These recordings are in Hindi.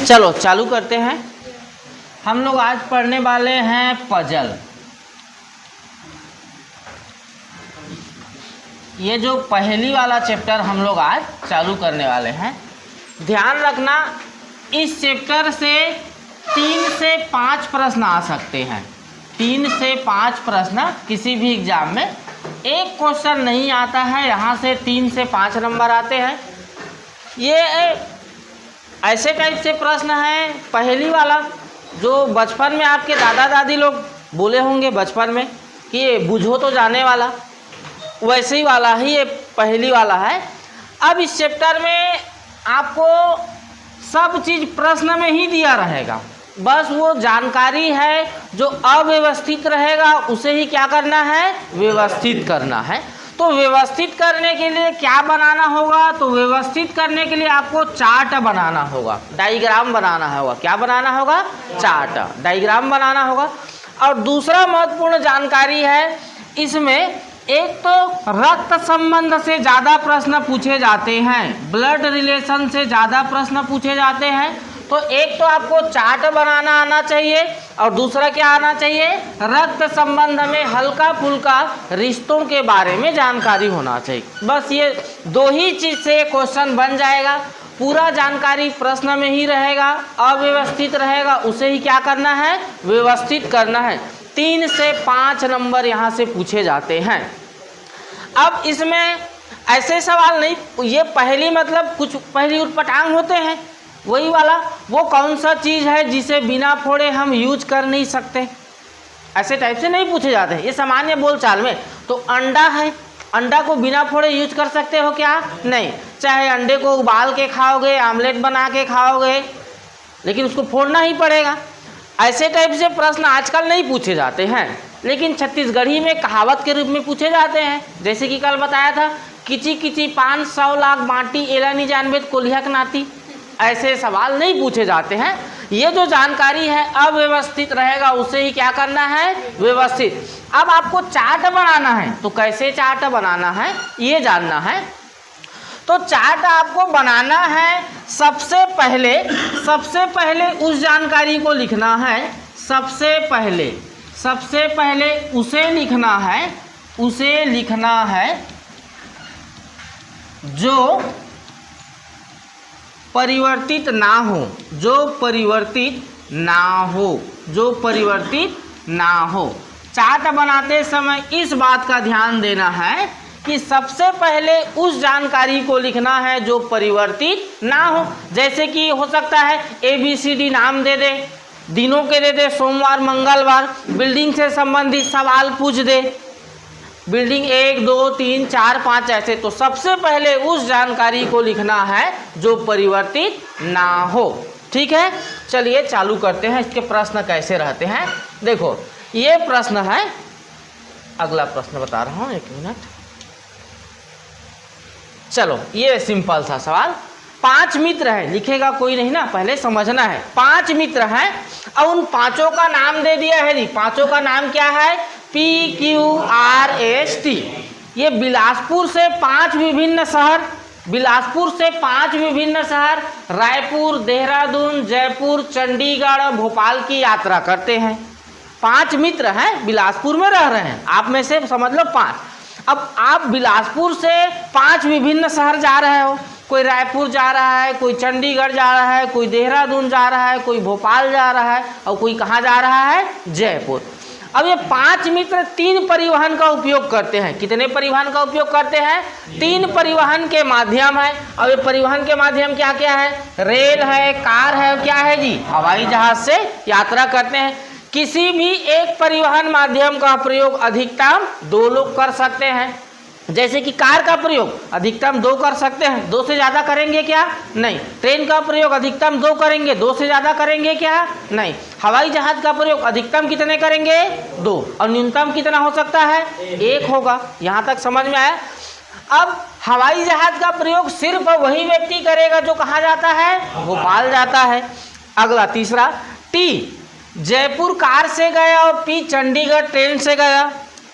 चलो चालू करते हैं। हम लोग आज पढ़ने वाले हैं पजल। ये जो पहेली वाला चैप्टर हम लोग आज चालू करने वाले हैं। ध्यान रखना, इस चैप्टर से 3 से 5 प्रश्न आ सकते हैं। 3 से 5 प्रश्न किसी भी एग्जाम में, एक क्वेश्चन नहीं आता है, यहाँ से 3 से 5 नंबर आते हैं। ये ऐसे टाइप से प्रश्न है पहेली वाला, जो बचपन में आपके दादा दादी लोग बोले होंगे बचपन में कि ये बूझो तो जाने वाला, वैसे ही वाला ही ये पहेली वाला है। अब इस चैप्टर में आपको सब चीज़ प्रश्न में ही दिया रहेगा, बस वो जानकारी है जो अव्यवस्थित रहेगा उसे ही क्या करना है, व्यवस्थित करना है। तो व्यवस्थित करने के लिए क्या बनाना होगा, तो व्यवस्थित करने के लिए आपको चार्ट बनाना होगा, डायग्राम बनाना होगा। क्या बनाना होगा, चार्ट, डायग्राम बनाना होगा। और दूसरा महत्वपूर्ण जानकारी है इसमें, एक तो रक्त संबंध से ज़्यादा प्रश्न पूछे जाते हैं, ब्लड रिलेशन से ज़्यादा प्रश्न पूछे जाते हैं। तो एक तो आपको चार्ट बनाना आना चाहिए और दूसरा क्या आना चाहिए, रक्त संबंध में हल्का फुल्का रिश्तों के बारे में जानकारी होना चाहिए। बस ये दो ही चीज़ से क्वेश्चन बन जाएगा। पूरा जानकारी प्रश्न में ही रहेगा, अव्यवस्थित रहेगा उसे ही क्या करना है, व्यवस्थित करना है। 3 से 5 नंबर यहाँ से पूछे जाते हैं। अब इसमें ऐसे सवाल नहीं, ये पहेली मतलब कुछ पहेली उटपटांग होते हैं, वही वाला, वो कौन सा चीज़ है जिसे बिना फोड़े हम यूज कर नहीं सकते, ऐसे टाइप से नहीं पूछे जाते हैं। ये सामान्य बोलचाल में तो अंडा है, अंडा को बिना फोड़े यूज कर सकते हो क्या, नहीं। चाहे अंडे को उबाल के खाओगे, आमलेट बना के खाओगे, लेकिन उसको फोड़ना ही पड़ेगा। ऐसे टाइप से प्रश्न आजकल नहीं पूछे जाते हैं, लेकिन छत्तीसगढ़ी में कहावत के रूप में पूछे जाते हैं। जैसे कि कल बताया था, किची किची 500 लाख बाटी एला नहीं जानबे कोलिहक नाती। ऐसे सवाल नहीं पूछे जाते हैं। ये जो जानकारी है अव्यवस्थित रहेगा उसे ही क्या करना है, व्यवस्थित। अब आपको चार्ट बनाना है, तो कैसे चार्ट बनाना है ये जानना है। तो चार्ट आपको बनाना है, सबसे पहले उस जानकारी को लिखना है, सबसे पहले उसे लिखना है जो परिवर्तित ना हो। चार्ट बनाते समय इस बात का ध्यान देना है कि सबसे पहले उस जानकारी को लिखना है जो परिवर्तित ना हो। जैसे कि हो सकता है ABCD नाम दे दे, दिनों के दे दे, सोमवार मंगलवार, बिल्डिंग से संबंधित सवाल पूछ दे, बिल्डिंग 1 2 3 4 5 ऐसे। तो सबसे पहले उस जानकारी को लिखना है जो परिवर्तित ना हो। ठीक है, चलिए चालू करते हैं। इसके प्रश्न कैसे रहते हैं देखो, ये प्रश्न है, अगला प्रश्न बता रहा हूँ, 1 मिनट। चलो, ये सिंपल सा सवाल। 5 मित्र हैं, लिखेगा कोई नहीं ना, पहले समझना है। 5 मित्र हैं और उन पांचों का नाम दे दिया है जी। पांचों का नाम क्या है, PQRST। ये बिलासपुर से 5 विभिन्न शहर, रायपुर, देहरादून, जयपुर, चंडीगढ़, भोपाल की यात्रा करते हैं। 5 मित्र हैं, बिलासपुर में रह रहे हैं, आप में से समझ लो 5। अब आप बिलासपुर से 5 विभिन्न शहर जा रहे हो, कोई रायपुर जा रहा है, कोई चंडीगढ़ जा रहा है, कोई देहरादून जा रहा है, कोई भोपाल जा रहा है और कोई कहाँ जा रहा है, जयपुर। अब ये 5 मित्र 3 परिवहन का उपयोग करते हैं। कितने परिवहन का उपयोग करते हैं, 3 परिवहन के माध्यम है। अब ये परिवहन के माध्यम क्या क्या है, रेल है, कार है, क्या है जी, हवाई जहाज से यात्रा करते हैं। किसी भी एक परिवहन माध्यम का प्रयोग अधिकतम 2 लोग कर सकते हैं। जैसे कि कार का प्रयोग अधिकतम 2 कर सकते हैं, 2 से ज़्यादा करेंगे क्या, नहीं। ट्रेन का प्रयोग अधिकतम 2 करेंगे, 2 से ज़्यादा करेंगे क्या, नहीं। हवाई जहाज का प्रयोग अधिकतम कितने करेंगे, 2, और न्यूनतम कितना हो सकता है, 1 होगा। यहाँ तक समझ में आया। अब हवाई जहाज का प्रयोग सिर्फ वही व्यक्ति करेगा जो कहाँ जाता है, भोपाल जाता है। अगला तीसरा, T जयपुर कार से गया और P चंडीगढ़ ट्रेन से गया।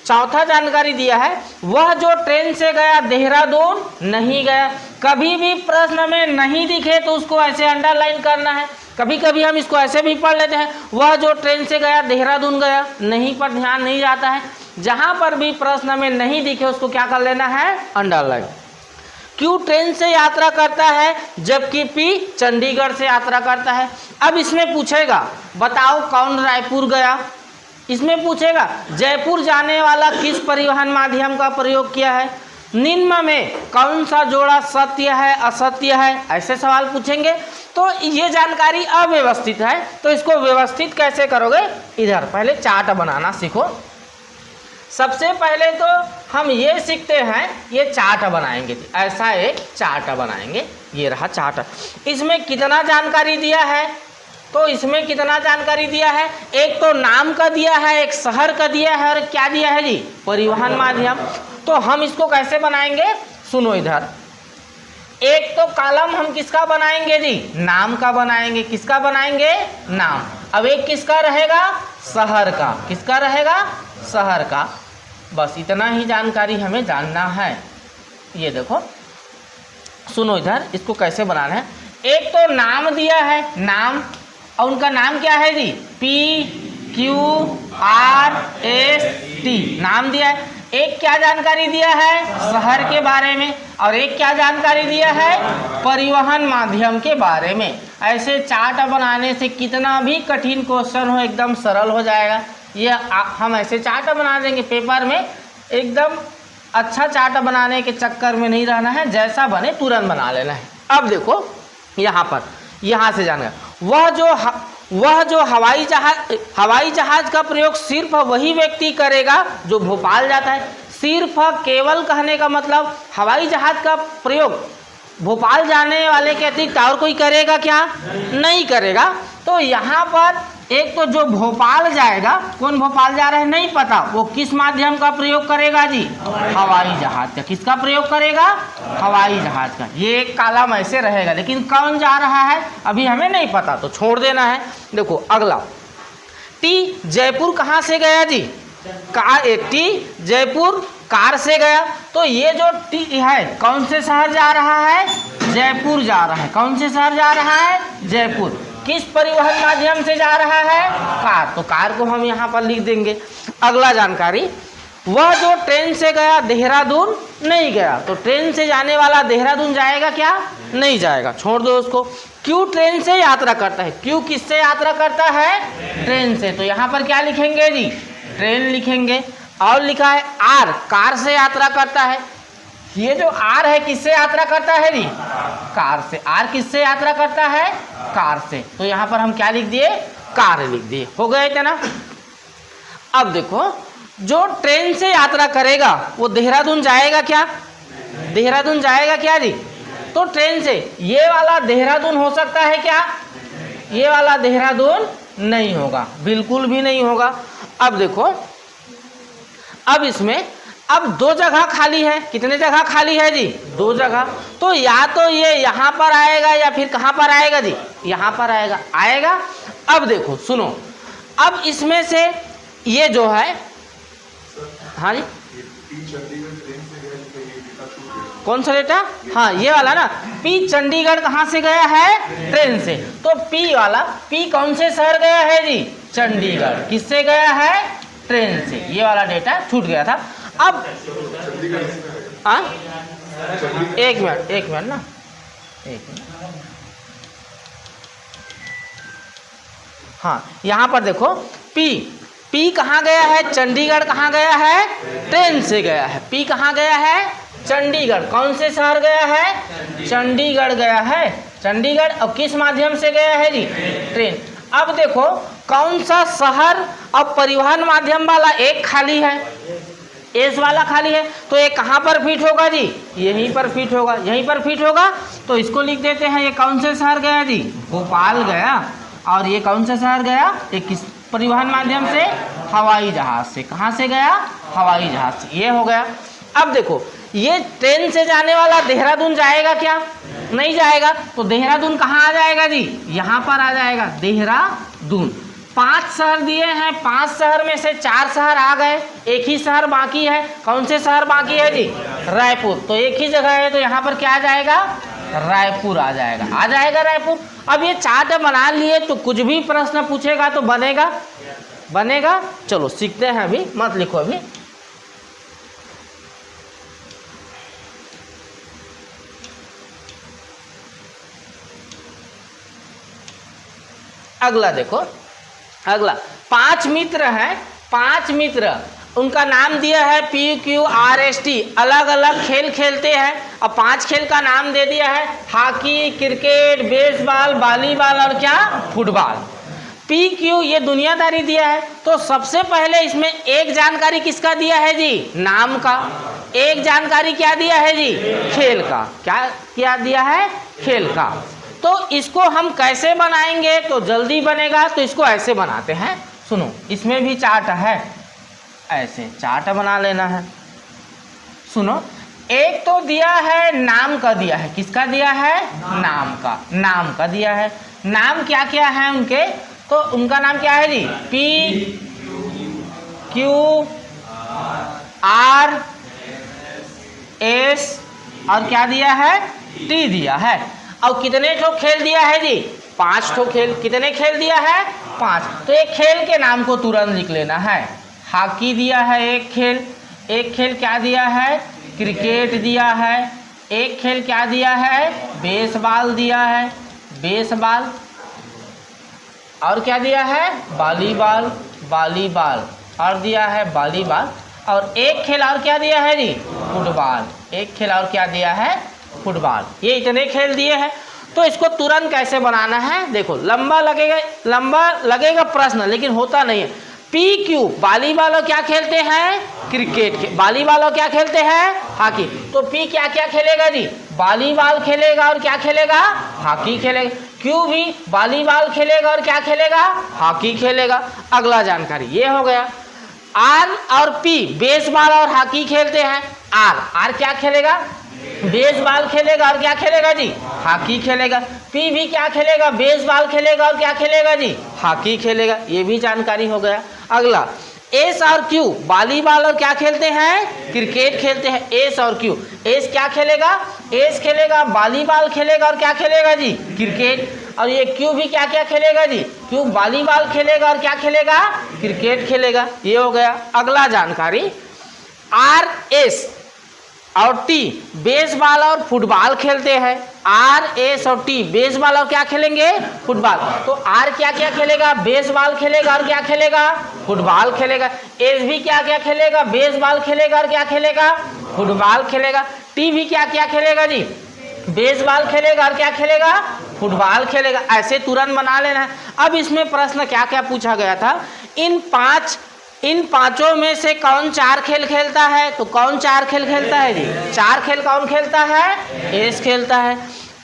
चौथा जानकारी दिया है, वह जो ट्रेन से गया देहरादून नहीं गया। कभी भी प्रश्न में नहीं दिखे तो उसको ऐसे अंडरलाइन करना है। कभी कभी हम इसको ऐसे भी पढ़ लेते हैं, वह जो ट्रेन से गया देहरादून गया, नहीं पर ध्यान नहीं जाता है। जहां पर भी प्रश्न में नहीं दिखे उसको क्या कर लेना है, अंडरलाइन। क्यू ट्रेन से यात्रा करता है जबकि पी चंडीगढ़ से यात्रा करता है। अब इसमें पूछेगा बताओ कौन रायपुर गया, इसमें पूछेगा जयपुर जाने वाला किस परिवहन माध्यम का प्रयोग किया है, निम्न में कौन सा जोड़ा सत्य है असत्य है, ऐसे सवाल पूछेंगे। तो ये जानकारी अव्यवस्थित है, तो इसको व्यवस्थित कैसे करोगे, इधर पहले चार्ट बनाना सीखो। सबसे पहले तो हम ये सीखते हैं, ये चार्ट बनाएंगे, ऐसा एक चार्ट बनाएंगे। ये रहा चार्ट। इसमें कितना जानकारी दिया है, तो इसमें कितना जानकारी दिया है, एक तो नाम का दिया है, एक शहर का दिया है और क्या दिया है जी, परिवहन माध्यम। तो हम इसको कैसे बनाएंगे, सुनो इधर। एक तो कॉलम हम किसका बनाएंगे जी, नाम का बनाएंगे। किसका बनाएंगे, नाम। अब एक किसका रहेगा, शहर का। किसका रहेगा, शहर का। बस इतना ही जानकारी हमें जानना है। ये देखो सुनो इधर, इसको कैसे बनाना है। एक तो नाम दिया है, नाम, और उनका नाम क्या है जी, PQRST नाम दिया है। एक क्या जानकारी दिया है, शहर के बारे में, और एक क्या जानकारी दिया है, परिवहन माध्यम के बारे में। ऐसे चार्ट बनाने से कितना भी कठिन क्वेश्चन हो एकदम सरल हो जाएगा। ये हम ऐसे चार्ट बना देंगे पेपर में, एकदम अच्छा चार्ट बनाने के चक्कर में नहीं रहना है, जैसा बने तुरंत बना लेना है। अब देखो यहाँ पर, यहाँ से जाना, वह जो हवाई जहाज का प्रयोग सिर्फ वही व्यक्ति करेगा जो भोपाल जाता है। सिर्फ केवल कहने का मतलब हवाई जहाज का प्रयोग भोपाल जाने वाले के अतिरिक्त और कोई करेगा क्या, नहीं करेगा। तो यहाँ पर एक तो जो भोपाल जाएगा, कौन भोपाल जा रहा है नहीं पता, वो किस माध्यम का प्रयोग करेगा जी, हवाई जहाज का। किसका प्रयोग करेगा, हवाई जहाज का। ये एक कॉलम ऐसे रहेगा, लेकिन कौन जा रहा है अभी हमें नहीं पता, तो छोड़ देना है। देखो अगला, टी जयपुर कहाँ से गया जी, टी जयपुर कार से गया। तो ये जो टी है कौन से शहर जा रहा है, जयपुर जा रहा है। कौन से शहर जा रहा है, जयपुर। किस परिवहन माध्यम से जा रहा है, कार। तो कार को हम यहाँ पर लिख देंगे। अगला जानकारी, वह जो ट्रेन से गया देहरादून नहीं गया। तो ट्रेन से जाने वाला देहरादून जाएगा क्या, नहीं जाएगा, छोड़ दो उसको। क्यों ट्रेन से यात्रा करता है, क्यों किससे यात्रा करता है, ट्रेन से। तो यहाँ पर क्या लिखेंगे जी, ट्रेन लिखेंगे। और लिखा है आर, कार से यात्रा करता है। ये जो आर है किससे यात्रा करता है जी, कार से। आर किससे यात्रा करता है, कार से। तो यहाँ पर हम क्या लिख दिए, कार लिख दिए। हो गए थे ना। अब देखो, जो ट्रेन से यात्रा करेगा वो देहरादून जाएगा क्या, देहरादून जाएगा क्या जी। तो ट्रेन से ये वाला देहरादून हो सकता है क्या, ये वाला देहरादून नहीं होगा, बिल्कुल भी नहीं होगा। अब देखो, अब इसमें अब दो जगह खाली है। कितने जगह खाली है जी, दो जगह। तो या तो ये यहाँ पर आएगा या फिर कहाँ पर आएगा जी, यहाँ पर आएगा। अब देखो सुनो, अब इसमें से ये जो है, हाँ जी, कौन सा डेटा, हाँ ये वाला ना, पी चंडीगढ़ कहाँ से गया है, ट्रेन से। तो पी वाला, पी कौन से शहर गया है जी, चंडीगढ़। किससे गया है, ट्रेन से। ये वाला डेटा छूट गया था। अब हाँ, एक मिनट ना, एक मिनट। हाँ यहाँ पर देखो, पी कहाँ गया है, चंडीगढ़ कहाँ गया है, ट्रेन से गया है। पी कहाँ गया है, चंडीगढ़। कौन से शहर गया है, चंडीगढ़ गया है, चंडीगढ़। अब किस माध्यम से गया है जी, ट्रेन। अब देखो कौन सा शहर और परिवहन माध्यम वाला एक खाली है, एस वाला खाली है। तो ये कहाँ पर फिट होगा जी, यहीं पर फिट होगा, यहीं पर फिट होगा। तो इसको लिख देते हैं, ये कौन से शहर गया जी, भोपाल गया। और ये कौन से शहर गया, ये किस परिवहन माध्यम से, हवाई जहाज से। कहाँ से गया, हवाई जहाज से। ये हो गया। अब देखो, ये ट्रेन से जाने वाला देहरादून जाएगा क्या, नहीं जाएगा। तो देहरादून कहाँ आ जाएगा जी, यहाँ पर आ जाएगा, देहरादून। 5 शहर दिए हैं, 5 शहर में से 4 शहर आ गए, एक ही शहर बाकी है। कौन से शहर बाकी है जी? रायपुर। तो एक ही जगह है तो यहाँ पर क्या आ जाएगा? रायपुर आ जाएगा, आ जाएगा रायपुर। अब ये चार्ट बना लिए तो कुछ भी प्रश्न पूछेगा तो बनेगा। चलो सीखते हैं, अभी मत लिखो अभी। अगला देखो, अगला 5 मित्र हैं, 5 मित्र, उनका नाम दिया है PQRST, अलग अलग खेल खेलते हैं। अब 5 खेल का नाम दे दिया है, हॉकी, क्रिकेट, बेसबॉल, वॉलीबॉल और क्या? फुटबॉल। PQ ये दुनियादारी दिया है, तो सबसे पहले इसमें एक जानकारी किसका दिया है जी? नाम का। एक जानकारी क्या दिया है जी? खेल का। क्या दिया है? खेल का। तो इसको हम कैसे बनाएंगे तो जल्दी बनेगा, तो इसको ऐसे बनाते हैं। सुनो, इसमें भी चार्ट है, ऐसे चार्ट बना लेना है। सुनो, एक तो दिया है नाम का, दिया है किसका? दिया है नाम का, नाम का दिया है। नाम क्या क्या है उनके? तो उनका नाम क्या है जी? PQRS और क्या दिया है? T दिया है। और कितने ठो खेल दिया है जी? 5 ठो खेल। कितने खेल दिया है? 5। तो एक खेल के नाम को तुरंत लिख लेना है। हॉकी दिया है एक खेल, एक खेल क्या दिया है? क्रिकेट दिया है। एक खेल क्या दिया है? बेसबॉल दिया है, बेसबॉल। और क्या दिया है? वॉलीबॉल, वॉलीबॉल और दिया है वॉलीबॉल। और एक खेल और क्या दिया है जी? फुटबॉल। एक खेल और क्या दिया है? फुटबॉल। ये इतने खेल दिए हैं। तो इसको तुरंत कैसे बनाना है? देखो, लंबा लगेगा प्रश्न, लेकिन होता नहीं है। PQ वॉलीबॉल क्या खेलते हैं? क्रिकेट। वॉलीबॉल क्या खेलते हैं? हॉकी। तो P क्या क्या खेलेगा जी? वॉलीबॉल खेलेगा और क्या खेलेगा? हॉकी खेलेगा। Q भी वॉलीबॉल खेलेगा और क्या खेलेगा? हॉकी खेलेगा। अगला जानकारी ये हो गया। R और P बेसबॉल और हॉकी खेलते हैं। R क्या खेलेगा? बेसबॉल खेलेगा और क्या खेलेगा जी? हॉकी खेलेगा। P भी क्या खेलेगा? बेसबॉल खेलेगा और क्या खेलेगा जी? हॉकी खेलेगा। ये भी जानकारी हो गया। अगला S और Q वॉलीबॉल और क्या खेलते हैं? क्रिकेट खेलते हैं। S और Q, S क्या खेलेगा? S खेलेगा, वॉलीबॉल खेलेगा और क्या खेलेगा जी? क्रिकेट। और ये Q भी क्या क्या खेलेगा जी? Q वॉलीबॉल खेलेगा और क्या खेलेगा? क्रिकेट खेलेगा। ये हो गया। अगला जानकारी, RS और T बेसबॉल और फुटबॉल खेलते हैं। RS और T बेसबॉल और क्या खेलेंगे? फुटबॉल। तो R क्या क्या खेलेगा? बेसबॉल खेलेगा और क्या खेलेगा? फुटबॉल खेलेगा। S भी क्या क्या खेलेगा? बेसबॉल खेलेगा और क्या खेलेगा? फुटबॉल खेलेगा। T भी क्या क्या खेलेगा जी? बेसबॉल खेलेगा और क्या खेलेगा? फुटबॉल खेलेगा। ऐसे तुरंत बना लेना है। अब इसमें प्रश्न क्या क्या पूछा गया था? इन पांचों में से कौन 4 खेल खेलता है? तो कौन 4 खेल खेलता है जी? 4 खेल कौन खेलता है? S खेलता है।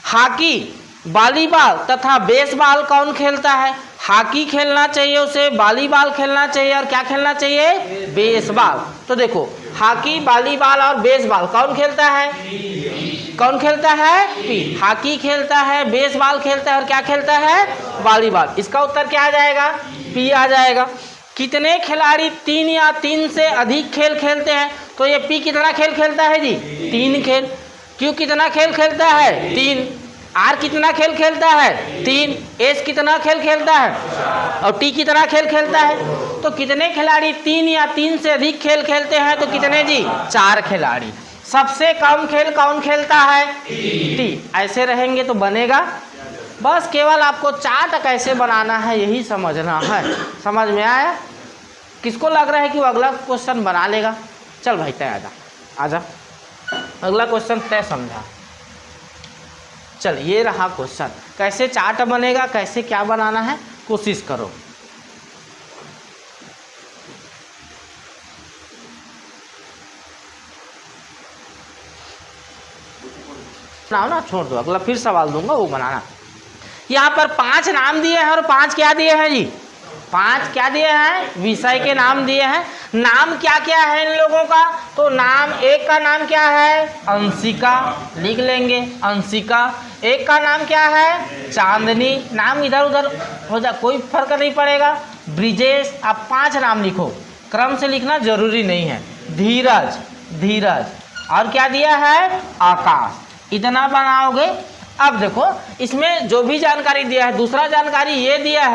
हॉकी, वॉलीबॉल तथा बेसबॉल कौन खेलता है? हॉकी खेलना चाहिए उसे, वॉलीबॉल खेलना चाहिए और क्या खेलना चाहिए? बेसबॉल। तो देखो, हॉकी, वॉलीबॉल और बेसबॉल कौन खेलता है? कौन खेलता है? P। हॉकी खेलता है, बेसबॉल खेलता है और क्या खेलता है? वॉलीबॉल। इसका उत्तर क्या आ जाएगा? P आ जाएगा। कितने खिलाड़ी 3 या 3 से अधिक खेल खेलते हैं? तो ये P कितना खेल खेलता है जी? 3 खेल। Q कितना खेल खेलता है? 3। R कितना खेल खेलता है? 3। S कितना खेल खेलता है? और T कितना खेल खेलता है? तो कितने खिलाड़ी 3 या 3 से अधिक खेल खेलते हैं? तो कितने जी? 4 खिलाड़ी। सबसे कम खेल कौन खेलता है? T। ऐसे रहेंगे तो बनेगा। बस केवल आपको चार्ट कैसे बनाना है यही समझना है। समझ में आया? किसको लग रहा है कि वो अगला क्वेश्चन बना लेगा? चल भाई तय आजा। अगला क्वेश्चन तय समझा। चल ये रहा क्वेश्चन। कैसे चार्ट बनेगा, कैसे क्या बनाना है, कोशिश करो। ना छोड़ दो, अगला फिर सवाल दूंगा वो बनाना। यहाँ पर 5 नाम दिए हैं और 5 क्या दिए हैं जी? 5 क्या दिए हैं? विषय के नाम दिए हैं। नाम क्या क्या है इन लोगों का? तो नाम, एक का नाम क्या है? अंशिका, लिख लेंगे अंशिका। एक का नाम क्या है? चांदनी। नाम इधर उधर हो जाए कोई फर्क नहीं पड़ेगा। ब्रिजेश, आप 5 नाम लिखो, क्रम से लिखना जरूरी नहीं है। धीरज, धीरज, और क्या दिया है? आकाश। इतना बनाओगे। अब देखो इसमें जो भी जानकारी दिया है, दूसरा जानकारी ये दिया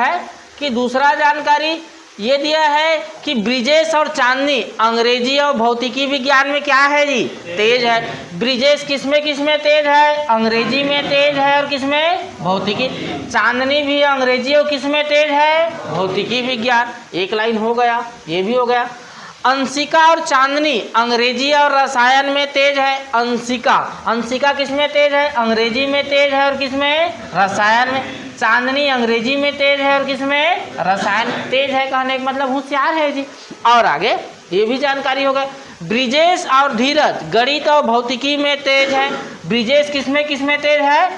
है कि ब्रिजेश और चांदनी अंग्रेजी और भौतिकी विज्ञान में क्या है जी? तेज है। ब्रिजेश किसमें तेज है? अंग्रेजी में तेज है और किसमें? भौतिकी। चांदनी भी अंग्रेजी और किसमें तेज है? भौतिकी विज्ञान। एक लाइन हो गया, ये भी हो गया। अंशिका और चांदनी अंग्रेजी और रसायन में तेज है। अंशिका किसमें तेज है? अंग्रेजी में तेज है और किसमें? रसायन में। चांदनी अंग्रेजी में तेज है और किसमें? रसायन। तेज है कहने का मतलब होशियार है जी। और आगे ये भी जानकारी हो गई। ब्रिजेश और धीरज गणित और भौतिकी में तेज है। ब्रिजेश किसमें तेज है?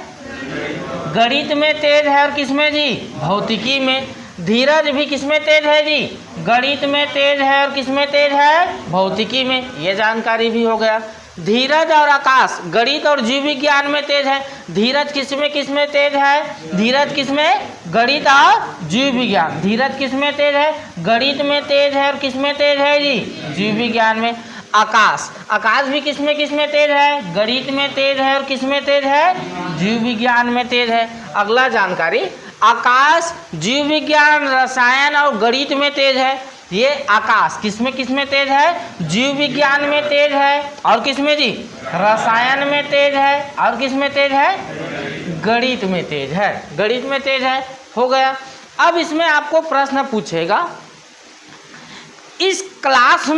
गणित में तेज है और किसमें जी? भौतिकी में। धीरज भी किसमें तेज है जी? गणित में तेज है और किसमें तेज है? भौतिकी में। ये जानकारी भी हो गया। धीरज और आकाश गणित और जीव विज्ञान में तेज है। धीरज किसमें तेज है? धीरज किसमें? गणित और जीव विज्ञान। धीरज किसमें तेज है? गणित में तेज है और किसमें तेज है जी? जीव विज्ञान में। आकाश भी किसमें तेज है? गणित में तेज है और किसमें तेज है? जीव विज्ञान में तेज है। अगला जानकारी, आकाश जीव विज्ञान, रसायन और गणित में तेज है। ये आकाश किसमें तेज है? जीव विज्ञान में तेज है और किसमें जी? रसायन में तेज है और किसमें तेज है? गणित में तेज है। गणित में तेज है। हो गया। अब इसमें आपको प्रश्न पूछेगा, इस क्लास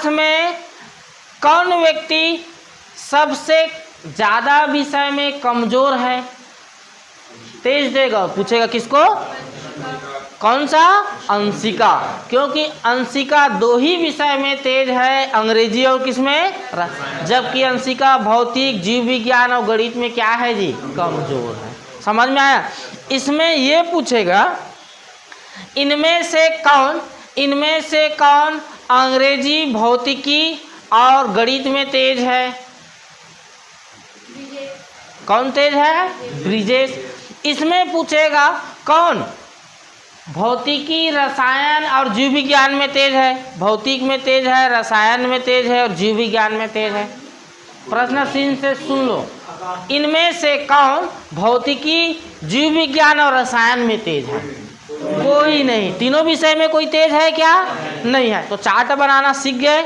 में कौन व्यक्ति सबसे ज्यादा विषय में कमजोर है? तेज देगा, पूछेगा किसको? कौन सा? अंशिका। क्योंकि अंशिका 2 ही विषय में तेज है, अंग्रेजी और किसमें? जबकि अंशिका भौतिक, जीव विज्ञान और गणित में क्या है जी? कमजोर है। समझ में आया? इसमें ये पूछेगा, इनमें से कौन अंग्रेजी, भौतिकी और गणित में तेज है? कौन तेज है? ब्रिजेश। इसमें पूछेगा कौन भौतिकी, रसायन और जीव विज्ञान में तेज है? भौतिक में तेज है, रसायन में तेज है और जीव विज्ञान में तेज है। प्रश्न सीन से सुन लो, इनमें से कौन भौतिकी, जीव विज्ञान और रसायन में तेज है? कोई नहीं। तीनों विषय में कोई तेज है क्या? नहीं है। तो चार्ट बनाना सीख गए,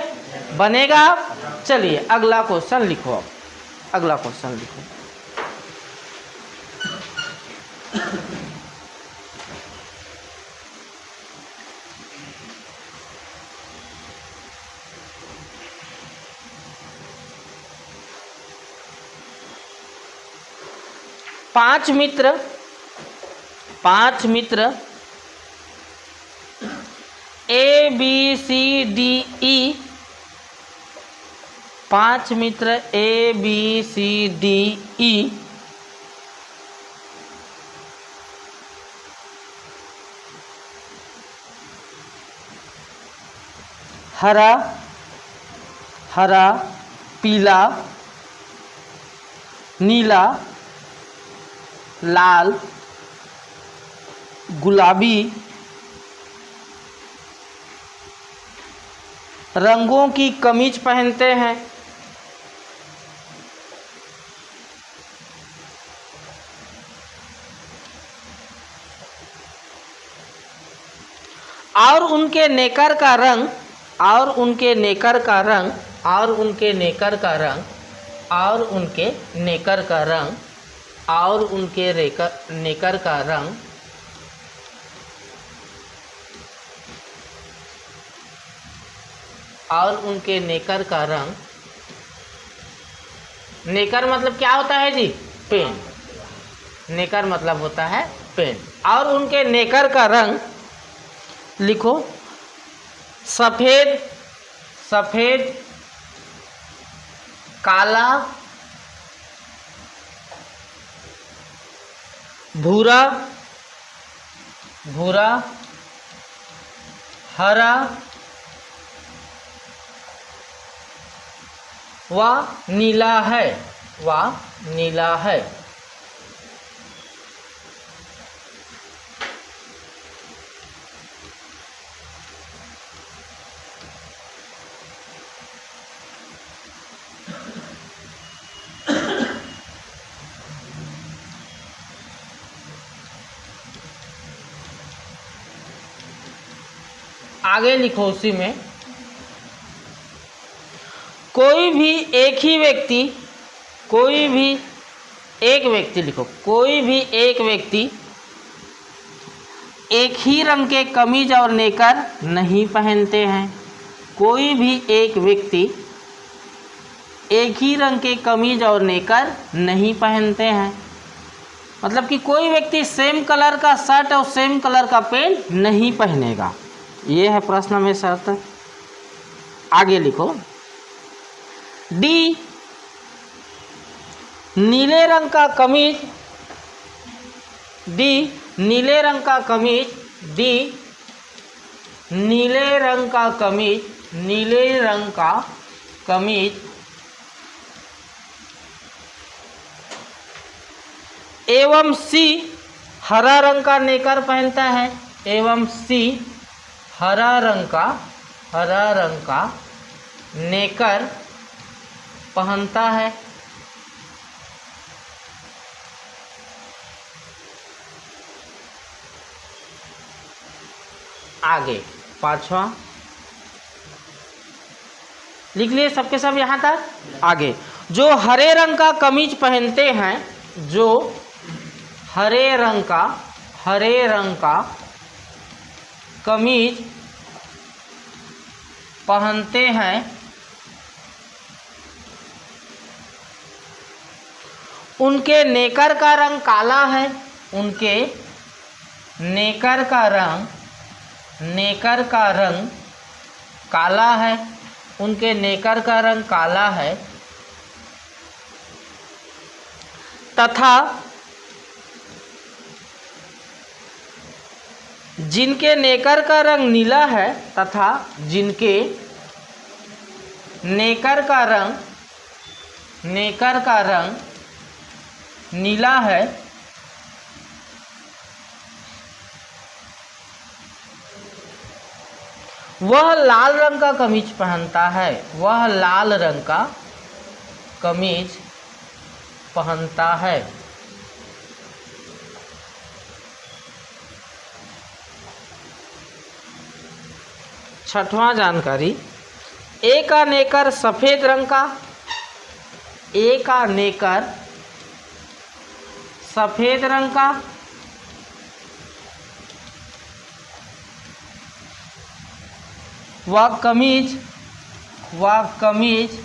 बनेगा। चलिए अगला क्वेश्चन लिखो। अगला क्वेश्चन लिखो। पांच मित्र A B C D E, 5 मित्र A B C D E हरा, पीला, नीला, लाल, गुलाबी रंगों की कमीज पहनते हैं। और उनके नेकर का रंग नेकर मतलब क्या होता है जी? पेन। नेकर मतलब होता है पेन। और उनके नेकर का रंग लिखो, सफेद, काला, भूरा, हरा व नीला है। आगे लिखो उसी में, कोई भी एक व्यक्ति लिखो, कोई भी एक व्यक्ति एक ही रंग के कमीज और नेकर नहीं पहनते हैं। कोई भी एक व्यक्ति एक ही रंग के कमीज और नेकर नहीं पहनते हैं, मतलब कि कोई व्यक्ति सेम कलर का शर्ट और सेम कलर का पैंट नहीं पहनेगा। ये है प्रश्न में शर्त। आगे लिखो, डी नीले रंग का कमीज, डी नीले रंग का कमीज, डी नीले रंग का कमीज, नीले रंग का कमीज एवं सी हरा रंग का नेकर पहनता है, एवं सी हरा रंग का नेकर पहनता है। आगे पांचवा लिख लिए सबके सब यहाँ तक। आगे, जो हरे रंग का कमीज पहनते हैं, जो हरे रंग का कमीज पहनते हैं, उनके नेकर का रंग काला है, उनके नेकर का रंग काला है, उनके नेकर का रंग काला है, तथा जिनके नेकर का रंग नीला है, तथा जिनके नेकर का रंग नीला है, वह लाल रंग का कमीज पहनता है, वह लाल रंग का कमीज पहनता है। छठवां जानकारी, ए का नेकर सफ़ेद रंग का, ए का नेकर सफ़ेद रंग का, वह कमीज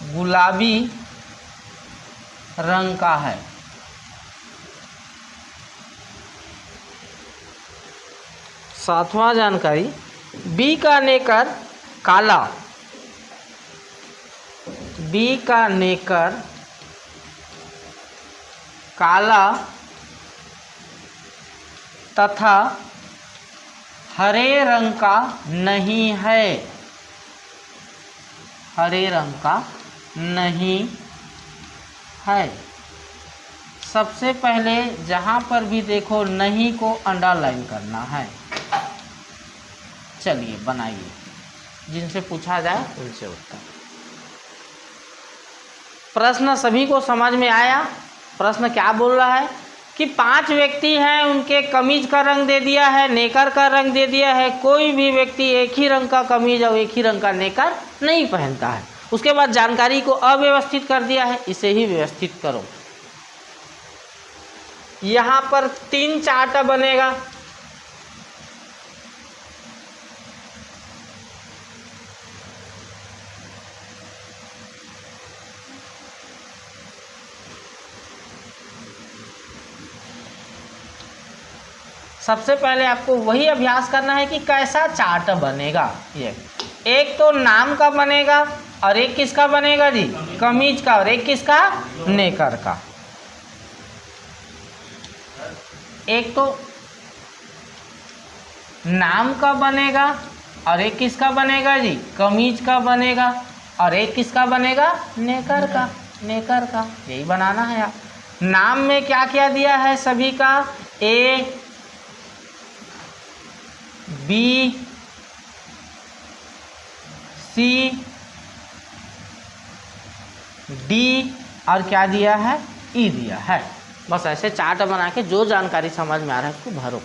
गुलाबी रंग का है। सातवां जानकारी, बी का नेकर काला, बी का नेकर काला तथा हरे रंग का नहीं है, हरे रंग का नहीं है। सबसे पहले जहाँ पर भी देखो नहीं को अंडरलाइन करना है। चलिए बनाइए, जिनसे पूछा जाए उनसे उत्तर। प्रश्न सभी को समझ में आया? प्रश्न क्या बोल रहा है कि 5 व्यक्ति हैं, उनके कमीज का रंग दे दिया है, नेकर का रंग दे दिया है। कोई भी व्यक्ति एक ही रंग का कमीज और एक ही रंग का नेकर नहीं पहनता है। उसके बाद जानकारी को अव्यवस्थित कर दिया है, इसे ही व्यवस्थित करो। यहाँ पर 3 चार्ट बनेगा। सबसे पहले आपको वही अभ्यास करना है कि कैसा चार्ट बनेगा। ये एक तो नाम का बनेगा और एक किसका बनेगा जी? कमीज का, और एक किसका? नेकर का। एक तो नाम का बनेगा और एक किसका बनेगा जी? कमीज का बनेगा, और एक किसका बनेगा? नेकर का, नेकर का। यही बनाना है आप। नाम में क्या क्या दिया है सभी का? ए, बी, सी, डी और क्या दिया है? ई दिया है। बस ऐसे चार्ट बना के जो जानकारी समझ में आ रहा है उसको भरो।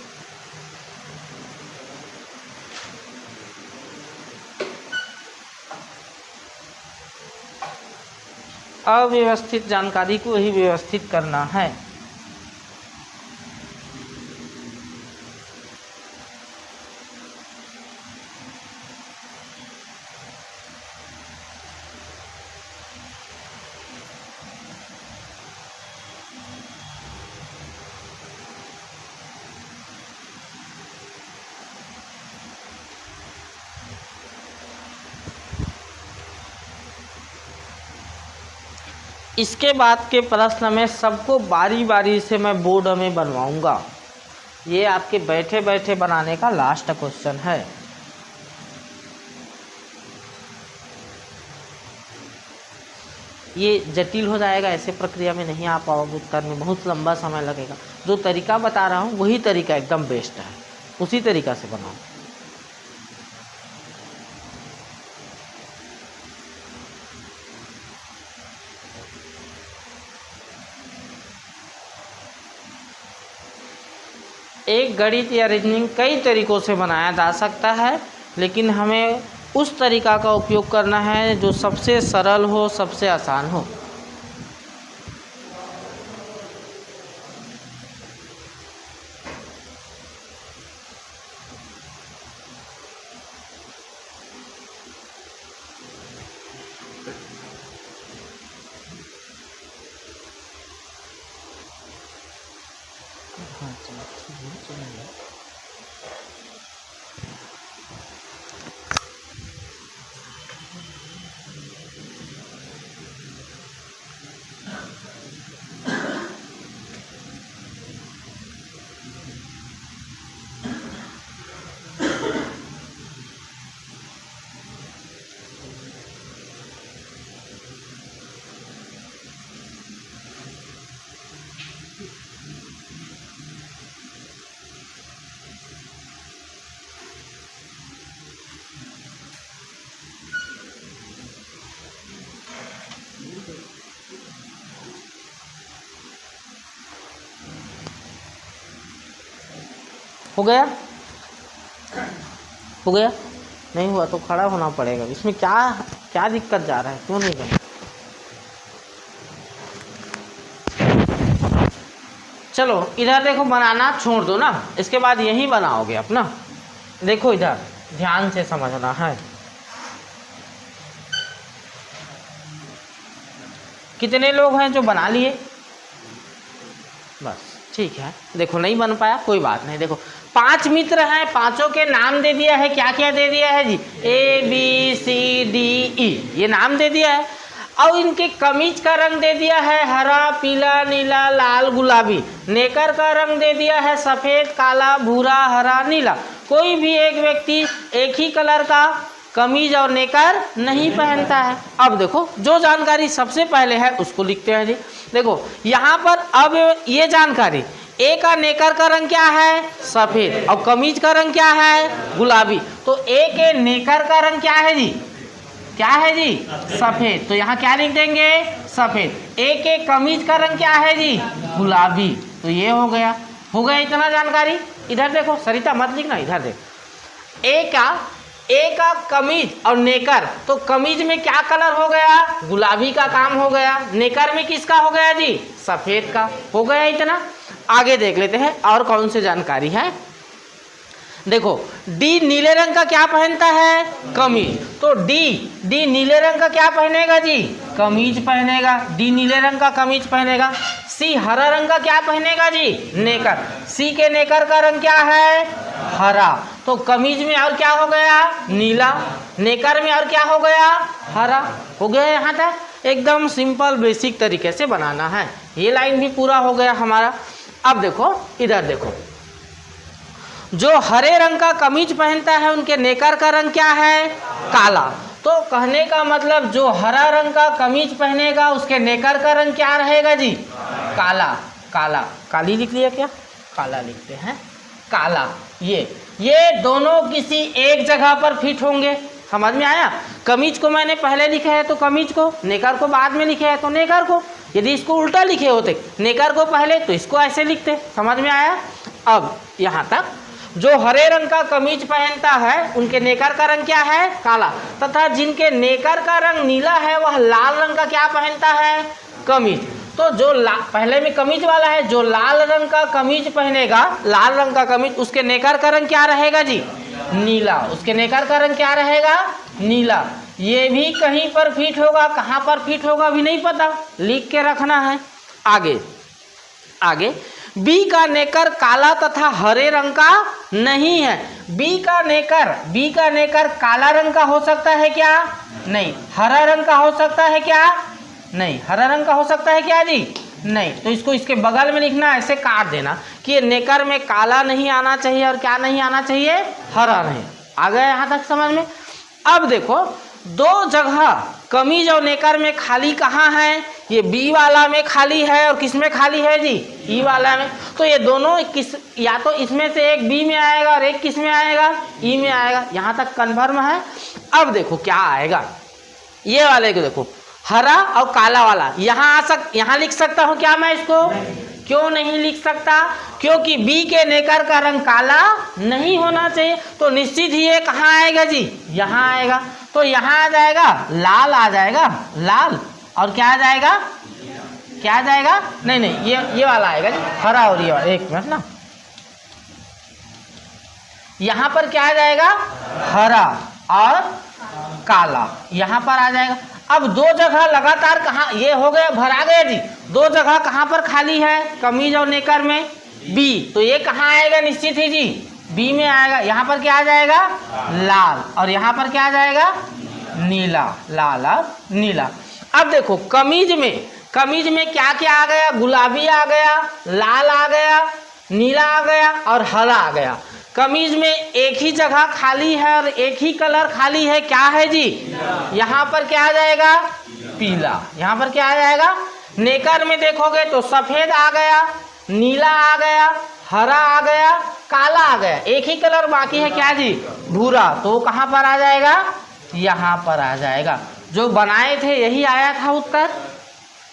अव्यवस्थित जानकारी को ही व्यवस्थित करना है। इसके बाद के प्रश्न में सबको बारी बारी से मैं बोर्ड में बनवाऊंगा। ये आपके बैठे बैठे बनाने का लास्ट क्वेश्चन है। ये जटिल हो जाएगा, ऐसे प्रक्रिया में नहीं आ पाओगे उत्तर में, बहुत लंबा समय लगेगा। जो तरीका बता रहा हूँ वही तरीका एकदम बेस्ट है, उसी तरीका से बनाओ। एक गणित या रीजनिंग कई तरीक़ों से बनाया जा सकता है, लेकिन हमें उस तरीक़ा का उपयोग करना है जो सबसे सरल हो, सबसे आसान हो। हो गया? हो गया? नहीं हुआ तो खड़ा होना पड़ेगा। इसमें क्या दिक्कत जा रहा है, क्यों नहीं करना? चलो इधर देखो, बनाना छोड़ दो ना, इसके बाद यही बनाओगे अपना। देखो इधर ध्यान से समझना है। कितने लोग हैं जो बना लिए? बस ठीक है। देखो नहीं बन पाया कोई बात नहीं। देखो 5 मित्र हैं, पांचों के नाम दे दिया है। क्या क्या दे दिया है जी? ABCDE ये नाम दे दिया है। और इनके कमीज का रंग दे दिया है हरा, पीला, नीला, लाल, गुलाबी। नेकर का रंग दे दिया है सफ़ेद, काला, भूरा, हरा, नीला। कोई भी एक व्यक्ति एक ही कलर का कमीज और नेकर नहीं पहनता है। अब देखो जो जानकारी सबसे पहले है उसको लिखते हैं जी। देखो यहाँ पर अब ये जानकारी, ए का नेकर का रंग क्या है? सफ़ेद। और कमीज का रंग क्या है? गुलाबी। तो ए के नेकर का रंग क्या है जी? क्या है जी? सफ़ेद। तो यहाँ क्या लिख देंगे? सफ़ेद। ए के कमीज का रंग क्या है जी? गुलाबी। तो ये हो गया इतना जानकारी। इधर देखो सरिता मत लिखना, इधर देखो। ए का कमीज और नेकर, तो कमीज में क्या कलर हो गया? गुलाबी का काम हो गया। नेकर में किसका हो गया जी? सफ़ेद का। हो गया इतना। आगे देख लेते हैं और कौन सी जानकारी है। देखो डी नीले रंग का क्या पहनता है? कमीज। तो डी नीले रंग का क्या पहनेगा जी? कमीज पहनेगा। डी नीले रंग का कमीज पहनेगा। सी हरा रंग का क्या पहनेगा जी? नेकर। सी के नेकर का रंग क्या है? हरा। तो कमीज में और क्या हो गया? नीला। नेकर में और क्या हो गया? हरा। हो गया यहाँ तक। एकदम सिंपल बेसिक तरीके से बनाना है। ये लाइन भी पूरा हो गया हमारा। अब देखो इधर देखो, जो हरे रंग का कमीज पहनता है उनके नेकर का रंग क्या है? काला। तो कहने का मतलब जो हरा रंग का कमीज पहनेगा उसके नेकर का रंग क्या रहेगा जी? काला। काली लिख लिया क्या? काला लिखते हैं। काला। ये दोनों किसी एक जगह पर फिट होंगे। समझ में आया? कमीज को मैंने पहले लिखा है तो कमीज को, नेकर को बाद में लिखा है तो नेकर को। यदि इसको उल्टा लिखे होते, नेकर को पहले, तो इसको ऐसे लिखते। समझ में आया? अब यहाँ तक जो हरे रंग का कमीज पहनता है उनके नेकर का रंग क्या है? काला। तथा जिनके नेकर का रंग नीला है वह लाल रंग का क्या पहनता है? कमीज। तो जो पहले में कमीज वाला है, जो लाल रंग का कमीज पहनेगा, लाल रंग का कमीज, उसके नेकर का रंग क्या रहेगा जी? नीला। उसके नेकर का रंग क्या रहेगा? नीला। ये भी कहीं पर फिट होगा, कहाँ पर फिट होगा भी नहीं पता, लिख के रखना है। आगे आगे बी का नेकर काला तथा हरे रंग का नहीं है। बी का नेकर काला रंग का हो सकता है क्या? नहीं। हरा रंग का हो सकता है क्या? नहीं। हरा रंग का हो सकता है क्या जी? नहीं। तो इसको इसके बगल में लिखना, ऐसे काट देना कि ये नेकर में काला नहीं आना चाहिए और क्या नहीं आना चाहिए? हरा नहीं। आ गया यहाँ तक समझ में? अब देखो, दो जगह कमीज और नेकर में खाली कहाँ है? ये बी वाला में खाली है और किस में खाली है जी? ई वाला में। तो ये दोनों किस, या तो इसमें से एक बी में आएगा और एक किस में आएगा? ई में आएगा। यहाँ तक कन्फर्म है? अब देखो क्या आएगा, ये वाले को देखो, हरा और काला वाला यहाँ लिख सकता हूँ क्या मैं इसको? क्यों नहीं लिख सकता? क्योंकि बी के नेकर का रंग काला नहीं होना चाहिए। तो निश्चित ही ये कहाँ आएगा जी? यहाँ आएगा। तो यहाँ आ जाएगा लाल, आ जाएगा लाल। और क्या आ जाएगा? क्या आ जाएगा? नहीं, ये वाला आएगा जी, हरा। और ये वाला, एक मिनट ना, यहाँ पर क्या आ जाएगा? हरा और काला यहाँ पर आ जाएगा। अब दो जगह लगातार कहाँ, ये हो गया, भरा गया जी। दो जगह कहाँ पर खाली है? कमीज और नेकर में बी। तो ये कहाँ आएगा? निश्चित ही जी बी में आएगा। यहाँ पर क्या आ जाएगा? लाल। और यहाँ पर क्या आ जाएगा? नीला। लाल और नीला। अब देखो कमीज में क्या क्या आ गया? गुलाबी आ गया, लाल आ गया, नीला आ गया और हरा आ गया। कमीज में एक ही जगह खाली है और एक ही कलर खाली है, क्या है जी? यहाँ पर क्या आ जाएगा? पीला। यहाँ पर क्या आ जाएगा? नेकर में देखोगे तो सफेद आ गया, नीला आ गया, हरा आ गया, काला आ गया, एक ही कलर बाकी है, क्या जी? भूरा। तो कहाँ पर आ जाएगा? यहाँ पर आ जाएगा। जो बनाए थे यही आया था उत्तर।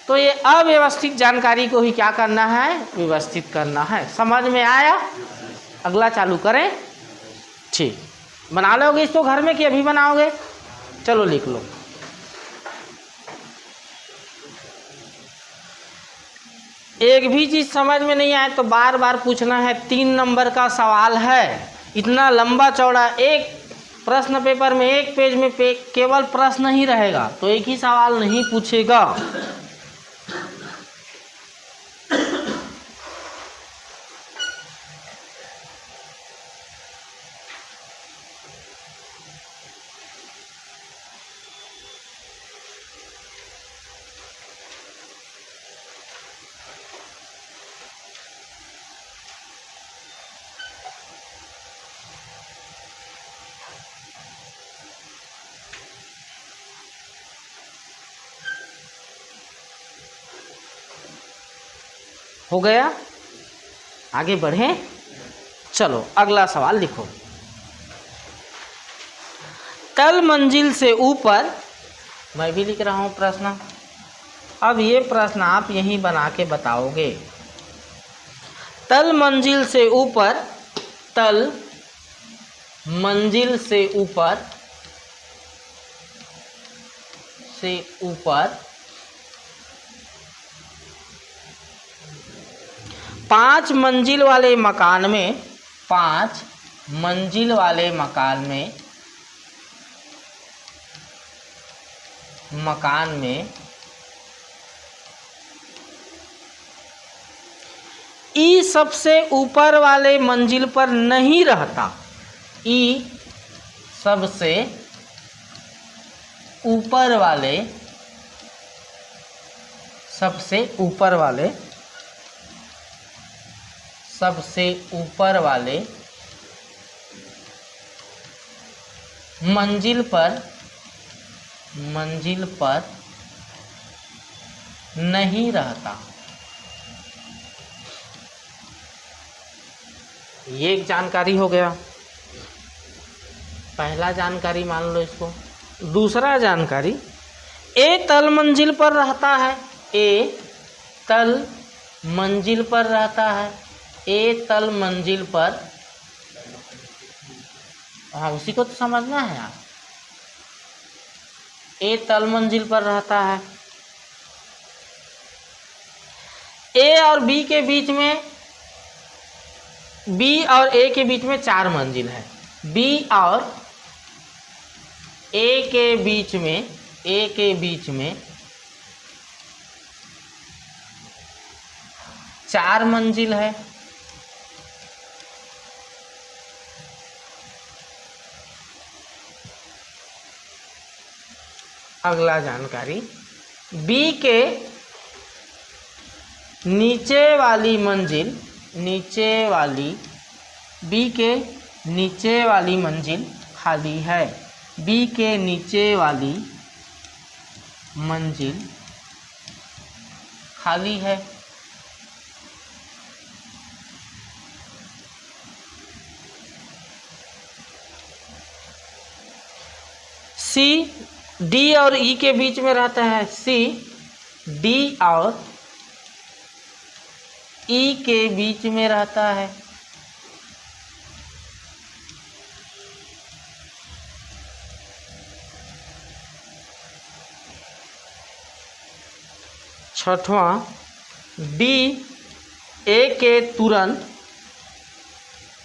तो ये अव्यवस्थित जानकारी को ही क्या करना है? व्यवस्थित करना है। समझ में आया? अगला चालू करें। ठीक, बना लोगे इसको घर में कि अभी बनाओगे? चलो लिख लो। एक भी चीज समझ में नहीं आए तो बार बार पूछना है। 3 नंबर का सवाल है, इतना लंबा चौड़ा, एक प्रश्न पेपर में एक पेज में केवल प्रश्न ही रहेगा, तो एक ही सवाल नहीं पूछेगा। हो गया? आगे बढ़ें। चलो अगला सवाल लिखो। तल मंजिल से ऊपर, मैं भी लिख रहा हूं प्रश्न। अब ये प्रश्न आप यहीं बना के बताओगे। तल मंजिल से ऊपर, तल मंजिल से ऊपर, से ऊपर 5 मंजिल वाले मकान में, 5 मंजिल वाले मकान में, ई सबसे ऊपर वाले मंजिल पर नहीं रहता। ई सबसे ऊपर वाले, सबसे ऊपर वाले, सबसे ऊपर वाले मंजिल पर नहीं रहता। ये एक जानकारी हो गया, पहला जानकारी मान लो इसको। दूसरा जानकारी, ए तल मंजिल पर रहता है, ए तल मंजिल पर रहता है, ए तल मंजिल पर हाँ उसी को तो समझना है आप। ए तल मंजिल पर रहता है, ए और बी के बीच में, बी और ए के बीच में 4 मंजिल है। बी और ए के बीच में, ए के बीच में 4 मंजिल है। अगला जानकारी, बी के नीचे वाली मंजिल, नीचे वाली, बी के नीचे वाली मंजिल खाली है। बी के नीचे वाली मंजिल खाली है। सी डी और ई के बीच में रहता है। सी डी और ई के बीच में रहता है। छठवां, डी ए के तुरंत,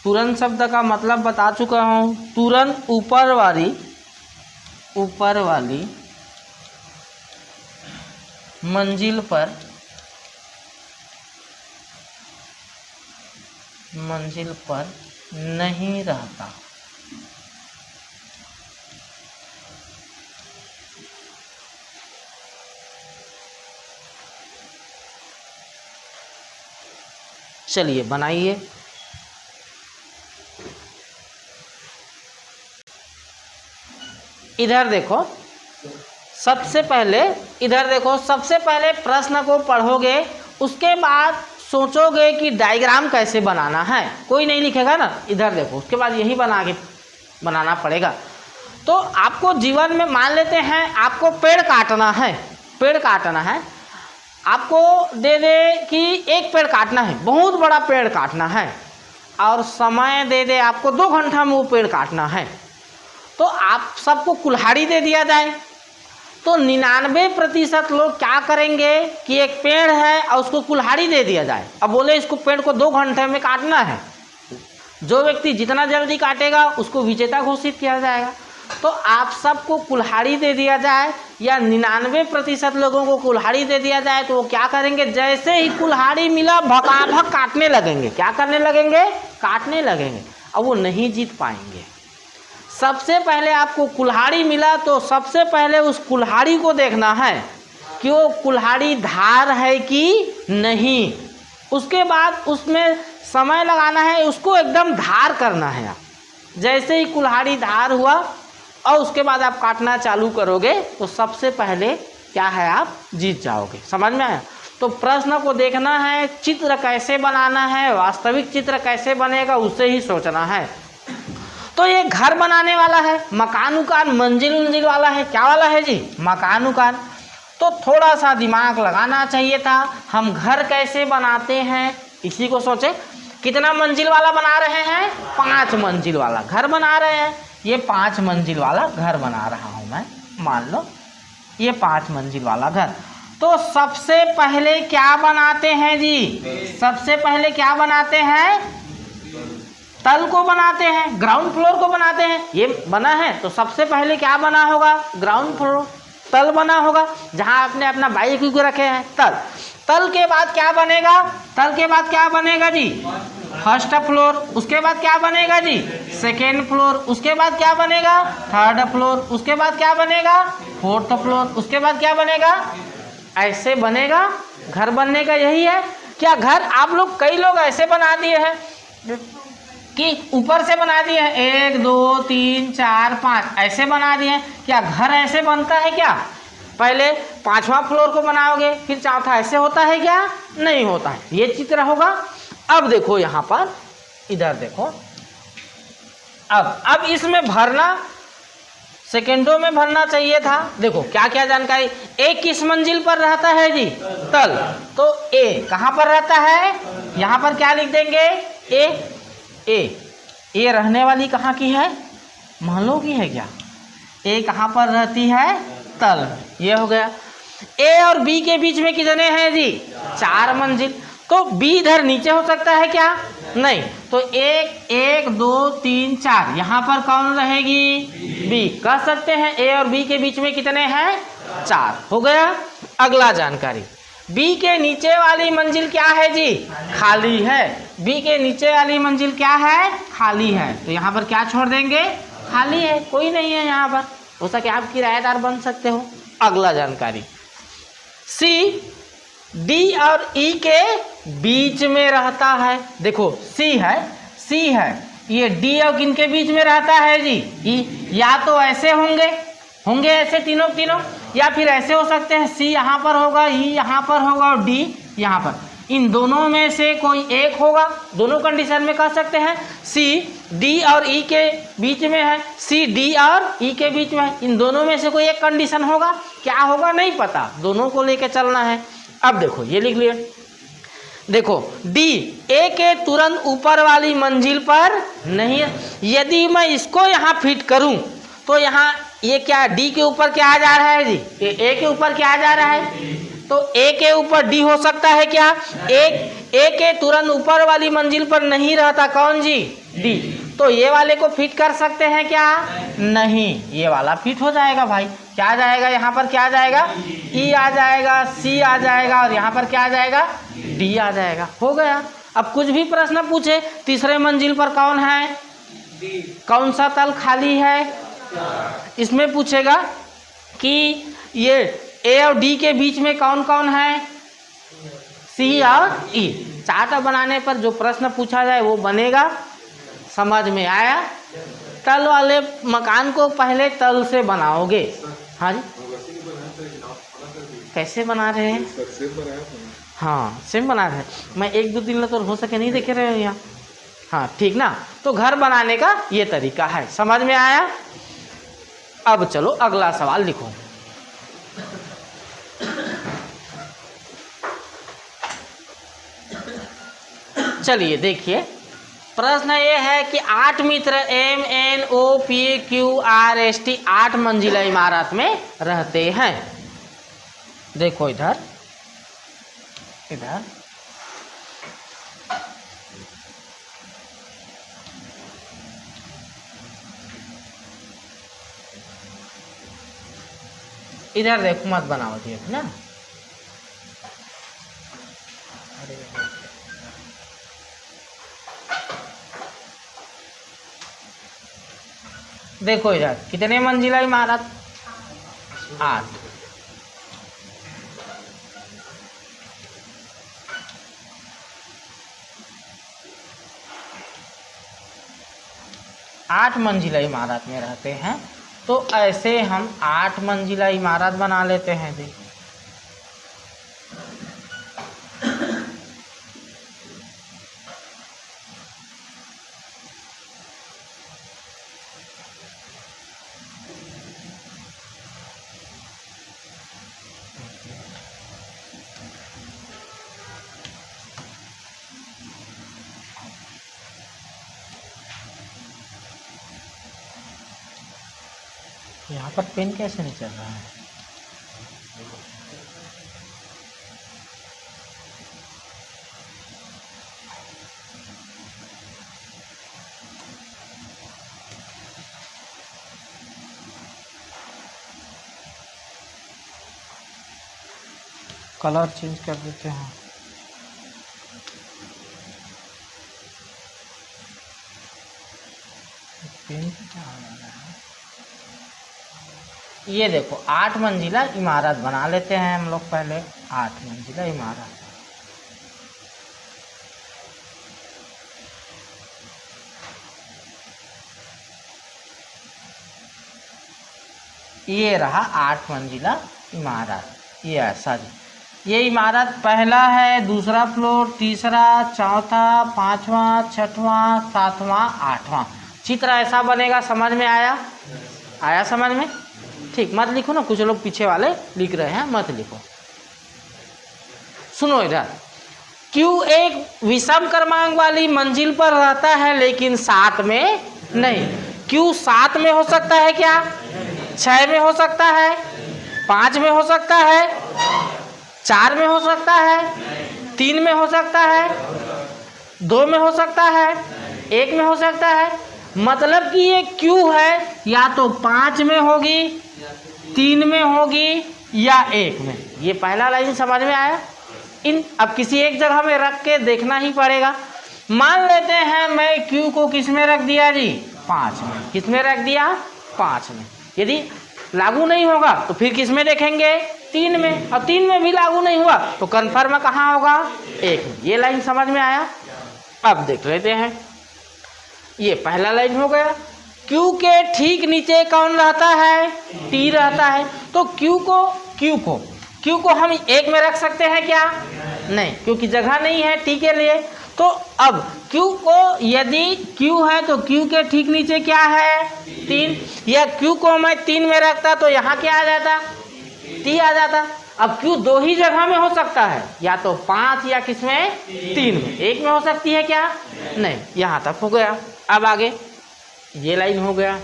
तुरंत शब्द का मतलब बता चुका हूँ, तुरंत ऊपर वाली, ऊपर वाली मंजिल पर, मंजिल पर नहीं रहता। चलिए बनाइए। इधर देखो, सबसे पहले इधर देखो, सबसे पहले प्रश्न को पढ़ोगे, उसके बाद सोचोगे कि डायग्राम कैसे बनाना है। कोई नहीं लिखेगा ना, इधर देखो, उसके बाद यही बनाना पड़ेगा। तो आपको जीवन में मान लेते हैं आपको पेड़ काटना है, पेड़ काटना है, आपको दे दे कि एक पेड़ काटना है, बहुत बड़ा पेड़ काटना है, और समय दे दे आपको 2 घंटा में वो पेड़ काटना है। तो आप सबको कुल्हाड़ी दे दिया जाए, तो 99% लोग क्या करेंगे कि एक पेड़ है और उसको कुल्हाड़ी दे दिया जाए। अब बोले इसको पेड़ को 2 घंटे में काटना है, जो व्यक्ति जितना जल्दी काटेगा उसको विजेता घोषित किया जाएगा। तो आप सबको कुल्हाड़ी दे दिया जाए या 99% लोगों को कुल्हाड़ी दे दिया जाए, तो वो क्या करेंगे, जैसे ही कुल्हाड़ी मिला भगाभग काटने लगेंगे। क्या करने लगेंगे? काटने लगेंगे। अब वो नहीं जीत पाएंगे। सबसे पहले आपको कुल्हाड़ी मिला तो सबसे पहले उस कुल्हाड़ी को देखना है कि वो कुल्हाड़ी धार है कि नहीं। उसके बाद उसमें समय लगाना है, उसको एकदम धार करना है। आप जैसे ही कुल्हाड़ी धार हुआ और उसके बाद आप काटना चालू करोगे तो सबसे पहले क्या है, आप जीत जाओगे। समझ में आया? तो प्रश्न को देखना है, चित्र कैसे बनाना है, वास्तविक चित्र कैसे बनेगा उसे ही सोचना है। तो ये घर बनाने वाला है, मकान उकान मंजिल उंजिल वाला है, क्या वाला है जी, मकान उकान। तो थोड़ा सा दिमाग लगाना चाहिए था। हम घर कैसे बनाते हैं इसी को सोचे। कितना मंजिल वाला बना रहे हैं? 5 मंजिल वाला घर बना रहे हैं। ये 5 मंजिल वाला घर बना रहा हूँ मैं, मान लो ये 5 मंजिल वाला घर। तो सबसे पहले क्या बनाते हैं जी? सबसे पहले क्या बनाते हैं? तल को बनाते हैं, ग्राउंड फ्लोर को बनाते हैं। ये बना है तो सबसे पहले क्या बना होगा? ग्राउंड फ्लोर, तल बना होगा, जहां आपने अपना बाइक को रखे हैं, तल। तल के बाद क्या बनेगा? तल के बाद क्या बनेगा जी? First floor. उसके बाद क्या बनेगा जी? Second floor. उसके बाद क्या बनेगा? Third floor. उसके बाद क्या बनेगा? Fourth floor. उसके बाद क्या बनेगा? ऐसे बनेगा। घर बनने का यही है क्या? घर आप लोग, कई लोग ऐसे बना दिए हैं कि ऊपर से बना दिए हैं 1 2 3 4 5 ऐसे बना दिए हैं। क्या घर ऐसे बनता है क्या? पहले 5वां फ्लोर को बनाओगे फिर 4था, ऐसे होता है क्या? नहीं होता है। ये चित्र होगा। अब देखो यहाँ पर, इधर देखो, अब इसमें भरना सेकेंडों में भरना चाहिए था। देखो क्या क्या जानकारी। ए किस मंजिल पर रहता है जी? तल। तो ए कहाँ पर रहता है? यहाँ पर क्या लिख देंगे? ए रहने वाली कहाँ की है? महलों की है क्या? ए कहाँ पर रहती है? तल। ये हो गया। ए और बी के बीच में कितने हैं जी? 4 मंजिल। तो बी इधर नीचे हो सकता है क्या? नहीं। तो 1 2 3 4 यहाँ पर कौन रहेगी? बी। कह सकते हैं ए और बी के बीच में कितने हैं? 4। हो गया। अगला जानकारी, बी के नीचे वाली मंजिल क्या है जी? खाली है। बी के नीचे वाली मंजिल क्या है? खाली है। तो यहाँ पर क्या छोड़ देंगे? खाली है, कोई नहीं है यहाँ पर। हो सके आप किराएदार बन सकते हो। अगला जानकारी, सी डी और ई के बीच में रहता है। देखो सी है, ये डी और किन के बीच में रहता है जी? ई। या तो ऐसे होंगे ऐसे तीनों, या फिर ऐसे हो सकते हैं, सी यहाँ पर होगा, ई यहाँ पर होगा और डी यहाँ पर। इन दोनों में से कोई एक होगा। दोनों कंडीशन में कह सकते हैं सी डी और ई के बीच में है, सी डी और ई के बीच में है। इन दोनों में से कोई एक कंडीशन होगा। क्या होगा नहीं पता, दोनों को लेके चलना है। अब देखो ये लिख लिए। देखो डी ए के तुरंत ऊपर वाली मंजिल पर नहीं है। यदि मैं इसको यहाँ फिट करूँ तो यहाँ ये क्या डी के ऊपर क्या आ जा रहा है जी? ए के ऊपर क्या आ जा रहा है? तो ए के ऊपर डी हो सकता है क्या? ए के तुरंत ऊपर वाली मंजिल पर नहीं रहता कौन जी? डी। तो ये वाले को फिट कर सकते हैं क्या? नहीं। ये वाला फिट हो जाएगा भाई। क्या आ जाएगा यहाँ पर? क्या आ जाएगा? ई आ जाएगा, सी आ जाएगा और यहाँ पर क्या आ जाएगा? डी आ जाएगा। हो गया। अब कुछ भी प्रश्न पूछे, तीसरे मंजिल पर कौन है? कौन सा तल खाली है? इसमें पूछेगा कि ये ए और डी के बीच में कौन कौन है? सी और ई। चार्ट बनाने पर जो प्रश्न पूछा जाए वो बनेगा। समझ में आया? तल वाले मकान को पहले तल से बनाओगे। हाँ जी, कैसे बना रहे हैं? हाँ सेम बना रहे हैं। मैं 1 2 दिन तो हो सके नहीं देखे रहे हो यहाँ। हाँ ठीक ना। तो घर बनाने का ये तरीका है। समझ में आया? अब चलो अगला सवाल लिखो। चलिए देखिए, प्रश्न ये है कि 8 मित्र M N O P Q R S T 8 मंजिला इमारत में रहते हैं। देखो इधर इधर देखो, मत बनाओ ठीक ना। देखो इधर कितने मंजिला इमारत? 8। आठ मंजिला इमारत में रहते हैं। तो ऐसे हम 8 मंजिला इमारत बना लेते हैं। देखिए यहाँ पर पेन कैसे नहीं चल रहा है? कलर चेंज कर देते हैं। पेन क्या हो रहा है? ये देखो 8 मंजिला इमारत बना लेते हैं हम लोग पहले। 8 मंजिला इमारत। ये रहा 8 मंजिला इमारत। ये ऐसा जी, ये इमारत पहला है, दूसरा फ्लोर, तीसरा, चौथा, 5वां, 6वां, 7वां, 8वां। चित्र ऐसा बनेगा। समझ में आया? आया समझ में? ठीक, मत लिखो ना, कुछ लोग पीछे वाले लिख रहे हैं, मत लिखो। सुनो इधर, क्यू एक विषम क्रमांक वाली मंजिल पर रहता है लेकिन 7 में नहीं। क्यू 7 में हो सकता है क्या? 6 में हो सकता है, 5 में हो सकता है, 4 में हो सकता है, 3 में हो सकता है, 2 में हो सकता है, 1 में हो सकता है। मतलब कि ये क्यू है या तो 5 में होगी, 3 में होगी या 1 में। ये पहला लाइन समझ में आया। अब किसी एक जगह में रख के देखना ही पड़ेगा। मान लेते हैं मैं क्यू को किस में रख दिया जी? 5 में। किस में रख दिया? 5 में। यदि लागू नहीं होगा तो फिर किस में देखेंगे? 3 में। और 3 में भी लागू नहीं हुआ तो कन्फर्म कहाँ होगा? 1 में। ये लाइन समझ में आया। अब देख लेते हैं, ये पहला लाइन हो गया। क्यू के ठीक नीचे कौन रहता है? टी रहता है। तो क्यू को हम 1 में रख सकते हैं क्या? नहीं, क्योंकि जगह नहीं है टी के लिए। तो अब क्यू को, यदि क्यू है तो क्यू के ठीक नीचे क्या है? 3। या क्यू को मैं 3 में रखता तो यहाँ क्या आ जाता? टी आ जाता। अब क्यू 2 ही जगह में हो सकता है, या तो 5 या किसमें? 3 में। 1 में हो सकती है क्या? नहीं। यहाँ तक हो गया। अब आगे ये लाइन हो गया।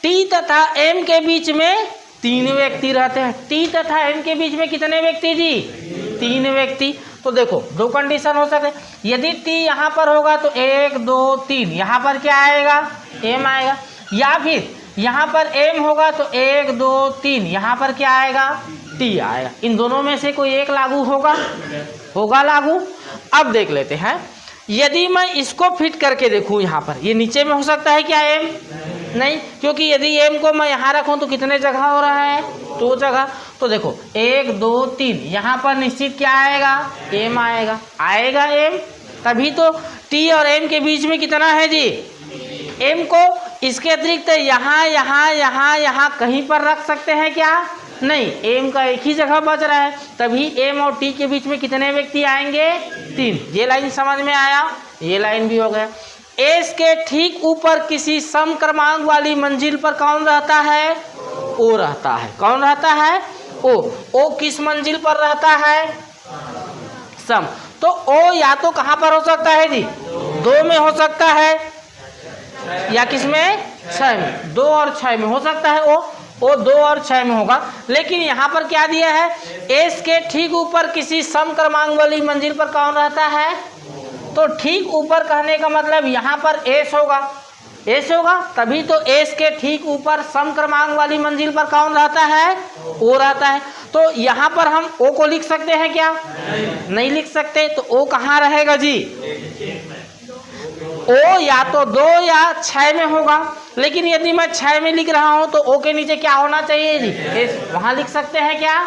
टी तथा एम के बीच में 3 व्यक्ति रहते हैं। टी तथा एम के बीच में कितने व्यक्ति जी? 3 व्यक्ति। तो देखो 2 कंडीशन हो सकते। यदि टी यहाँ पर होगा तो 1 2 3 यहाँ पर क्या आएगा? एम आएगा। या फिर यहाँ पर एम होगा तो 1 2 3 यहाँ पर क्या आएगा? टी आएगा। इन दोनों में से कोई एक लागू होगा लागू। अब देख लेते हैं, यदि मैं इसको फिट करके देखूं यहाँ पर, ये नीचे में हो सकता है क्या एम? नहीं, क्योंकि यदि एम को मैं यहाँ रखूं तो कितने जगह हो रहा है? 2 जगह। तो देखो 1 2 3 यहाँ पर निश्चित क्या आएगा? एम आएगा एम। तभी तो टी और एम के बीच में कितना है जी? एम को इसके अतिरिक्त यहाँ कहीं पर रख सकते हैं क्या? नहीं, एम का एक ही जगह बच रहा है। तभी एम और टी के बीच में कितने व्यक्ति आएंगे? 3। ये लाइन समझ में आया। ये लाइन भी हो गया। एस के ठीक ऊपर किसी सम क्रमांक वाली मंजिल पर कौन रहता है? ओ रहता है। कौन रहता है? ओ किस मंजिल पर रहता है? सम। तो ओ या तो कहाँ पर हो सकता है जी? 2 में हो सकता है, या किस में? 6 में। 2 और 6 में हो सकता है ओ 2 और 6 में होगा। लेकिन यहाँ पर क्या दिया है? एस के ठीक ऊपर किसी सम क्रमांक वाली मंजिल पर कौन रहता है? तो ठीक ऊपर कहने का मतलब यहाँ पर एस होगा। तभी तो एस के ठीक ऊपर सम क्रमांक वाली मंजिल पर कौन रहता है? ओ रहता है। तो यहाँ पर हम ओ को लिख सकते हैं क्या? नहीं लिख सकते। तो ओ कहाँ रहेगा जी? ओ या तो 2 या 6 में होगा। लेकिन यदि मैं 6 में लिख रहा हूं तो ओ के नीचे क्या होना चाहिए जी? एस। वहां लिख सकते हैं क्या?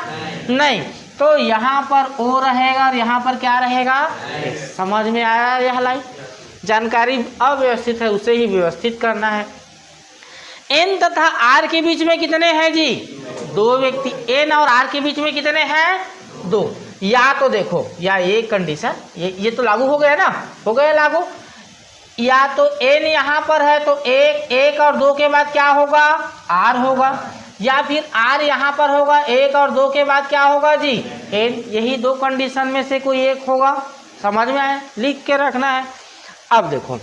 नहीं। तो यहाँ पर ओ रहेगा और यहाँ पर क्या रहेगा? एस। समझ में आया यह लाइन? जानकारी अव्यवस्थित है, उसे ही व्यवस्थित करना है। एन तथा आर के बीच में कितने हैं जी? 2 व्यक्ति। एन और आर के बीच में कितने हैं? 2। या तो देखो, या ये कंडीशन, ये तो लागू हो गया ना? हो गया लागू। या तो एन यहाँ पर है तो 1 और 2 के बाद क्या होगा? आर होगा। या फिर आर यहाँ पर होगा, 1 और 2 के बाद क्या होगा जी? एन। यही 2 कंडीशन में से कोई एक होगा। समझ में आया? लिख के रखना है। अब देखो,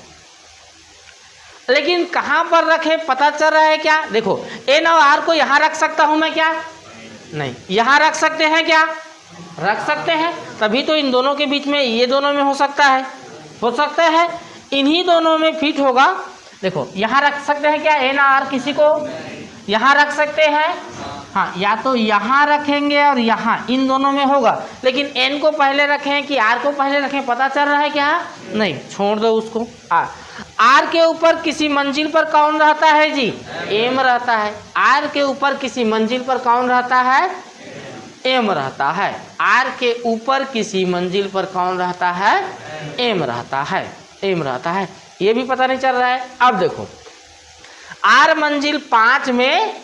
लेकिन कहाँ पर रखे पता चल रहा है क्या? देखो एन और आर को यहाँ रख सकता हूँ मैं क्या? नहीं। यहाँ रख सकते हैं क्या? रख सकते हैं। तभी तो इन दोनों के बीच में, ये दोनों में हो सकता है इन्हीं दोनों में फिट होगा। देखो यहाँ रख सकते हैं क्या? एन आर किसी को यहाँ रख सकते हैं। हाँ, या तो यहाँ रखेंगे और यहाँ, इन दोनों में होगा। लेकिन एन को पहले रखें कि आर को पहले रखें, पता चल रहा है क्या? नहीं, छोड़ दो उसको। आर के ऊपर किसी मंजिल पर कौन रहता है जी? एम रहता है। आर के ऊपर किसी मंजिल पर कौन रहता है? एम रहता है। आर के ऊपर किसी मंजिल पर कौन रहता है? एम रहता है। ये भी पता नहीं चल रहा है। अब देखो, आर मंजिल 5 में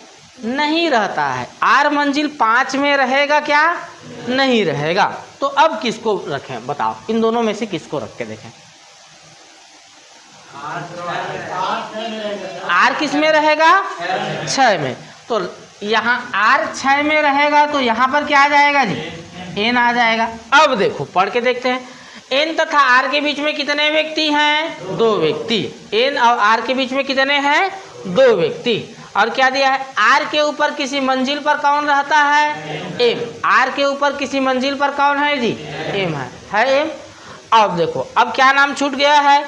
नहीं रहता है। आर मंजिल 5 में रहेगा क्या? नहीं रहेगा। तो अब किसको रखें बताओ? इन दोनों में से किसको रख के देखें? आर किस में रहेगा? 6 में। तो यहाँ आर 6 में रहेगा तो यहाँ पर क्या आ जाएगा जी? एन आ जाएगा। अब देखो पढ़ के देखते हैं। एन तथा आर के बीच में कितने व्यक्ति हैं? 2 व्यक्ति। एन और आर के बीच में कितने हैं? 2 व्यक्ति। और क्या दिया है? आर के ऊपर किसी मंजिल पर कौन रहता है? एम। आर के ऊपर किसी मंजिल पर कौन है जी? एम है एम। अब देखो, अब क्या नाम छूट गया है?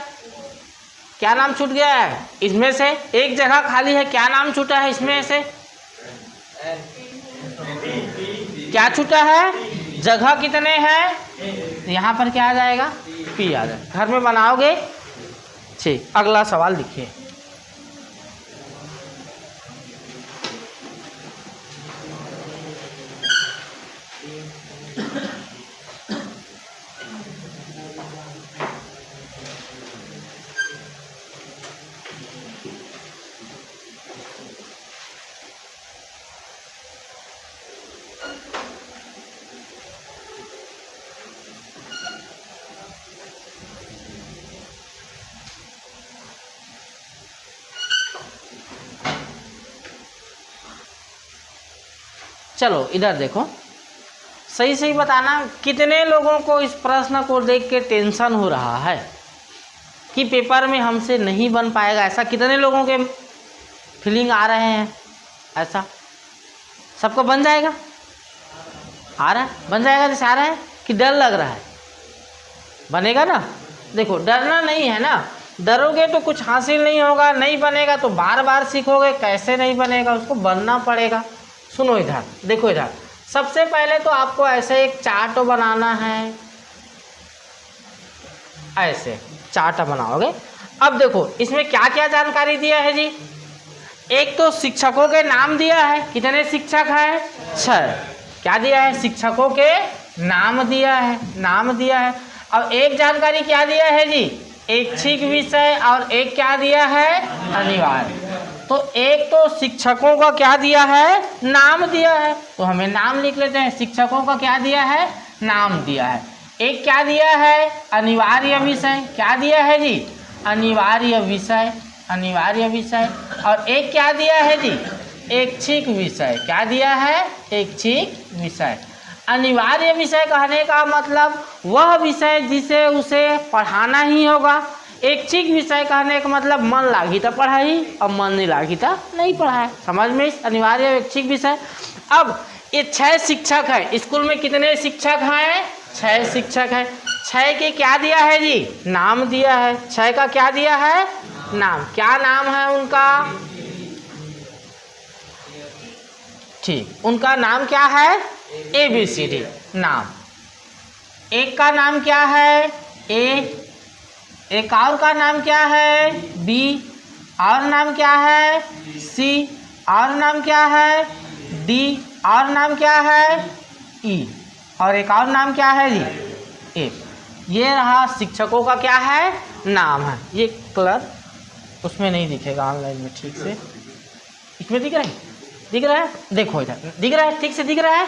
क्या नाम छूट गया है? इसमें से एक जगह खाली है, क्या नाम छूटा है इसमें से? क्या छूटा है? जगह कितने हैं? यहाँ पर क्या आ जाएगा? पी आ जाएगा। घर में बनाओगे? ठीक, अगला सवाल लिखिए। चलो इधर देखो, सही सही बताना, कितने लोगों को इस प्रश्न को देख के टेंशन हो रहा है कि पेपर में हमसे नहीं बन पाएगा? ऐसा कितने लोगों के फीलिंग आ रहे हैं? ऐसा सबको बन जाएगा? आ रहा है? बन जाएगा जैसे आ रहा है कि डर लग रहा है? बनेगा ना। देखो, डरना नहीं है ना, डरोगे तो कुछ हासिल नहीं होगा, नहीं बनेगा तो बार बार सीखोगे, कैसे नहीं बनेगा, उसको बनना पड़ेगा। सुनो इधर, देखो इधर, सबसे पहले तो आपको ऐसे एक चार्ट बनाना है, ऐसे चार्ट बनाओगे। अब देखो इसमें क्या क्या जानकारी दिया है जी? एक तो शिक्षकों के नाम दिया है, कितने शिक्षक हैं? 6। क्या दिया है? शिक्षकों के नाम दिया है, नाम दिया है। अब एक जानकारी क्या दिया है जी? ऐच्छिक विषय, और एक क्या दिया है? अनिवार्य। तो एक तो शिक्षकों का क्या दिया है? नाम दिया है, तो हमें नाम लिख लेते हैं। शिक्षकों का क्या दिया है? नाम दिया है। एक क्या दिया है? अनिवार्य विषय। क्या दिया है जी? अनिवार्य विषय, अनिवार्य विषय। और एक क्या दिया है जी? ऐच्छिक विषय। क्या दिया है? ऐच्छिक विषय। अनिवार्य विषय कहने का मतलब वह विषय जिसे उसे पढ़ाना ही होगा। ऐच्छिक विषय कहने का मतलब मन लागी तो पढ़ाई और मन नहीं लागी तो नहीं पढ़ाए। समझ में? अनिवार्य ऐच्छिक विषय। अब ये 6 शिक्षक है, स्कूल में कितने शिक्षक हैं? 6 शिक्षक हैं। 6 के क्या दिया है जी? नाम दिया है। 6 का क्या दिया है? नाम। क्या नाम है उनका? ठीक, उनका नाम क्या है? ABCD नाम। एक का नाम क्या है? A। एक और का नाम क्या है? B। और नाम क्या है? C। और नाम क्या है? D। और नाम क्या है? E। और एक और नाम क्या है जी? F। ये रहा शिक्षकों का क्या है? नाम है। ये कलर उसमें नहीं दिखेगा ऑनलाइन में ठीक से, इसमें दिख रहा है? दिख रहा है? देखो इधर दिख रहा है, ठीक से दिख रहा है?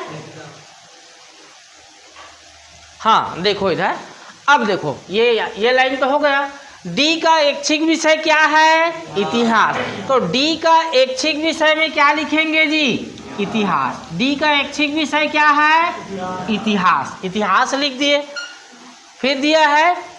हाँ देखो इधर। अब देखो ये लाइन तो हो गया। डी का ऐच्छिक विषय क्या है? इतिहास। तो डी का ऐच्छिक विषय में क्या लिखेंगे जी? इतिहास। डी का ऐच्छिक विषय क्या है? इतिहास। इतिहास लिख दिए। फिर दिया है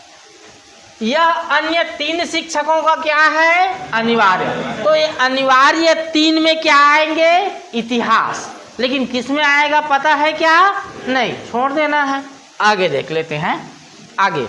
यह अन्य 3 शिक्षकों का क्या है? अनिवार्य। तो ये अनिवार्य 3 में क्या आएंगे? इतिहास। लेकिन किस में आएगा पता है क्या? नहीं, छोड़ देना है। आगे देख लेते हैं। आगे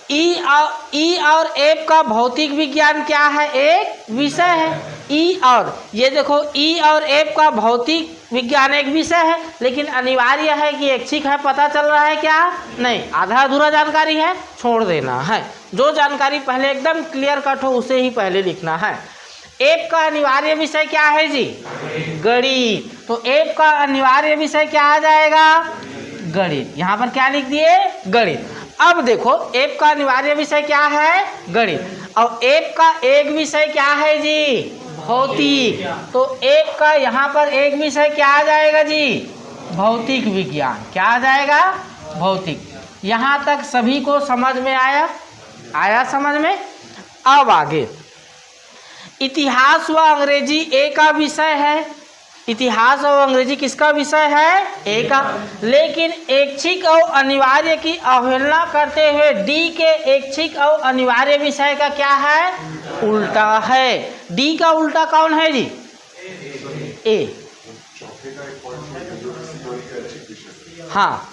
ई और एफ का भौतिक विज्ञान क्या है? एक विषय है। ई और ये देखो, ई और एफ का भौतिक विज्ञान एक विषय है, लेकिन अनिवार्य है कि ऐच्छिक है। पता चल रहा है क्या? नहीं, आधा अधूरा जानकारी है, छोड़ देना है। जो जानकारी पहले एकदम क्लियर कट हो उसे ही पहले लिखना है। एफ का अनिवार्य विषय क्या है जी? गणित। तो एफ का अनिवार्य विषय क्या आ जाएगा? गणित। यहाँ पर क्या लिख दिए? गणित। अब देखो एफ का अनिवार्य विषय क्या है? गणित। और एफ का एक विषय क्या है जी? भौतिक। तो एफ का यहाँ पर एक विषय क्या आ जाएगा जी? भौतिक विज्ञान। क्या आ जाएगा? भौतिक। यहाँ तक सभी को समझ में आया? आया समझ में? अब आगे इतिहास व अंग्रेजी ए का विषय है। इतिहास और अंग्रेजी किसका विषय है? ए का। लेकिन ऐच्छिक और अनिवार्य की अवहेलना करते हुए डी के ऐच्छिक और अनिवार्य विषय का क्या है? उल्टा है। डी का उल्टा कौन है जी? ए। हाँ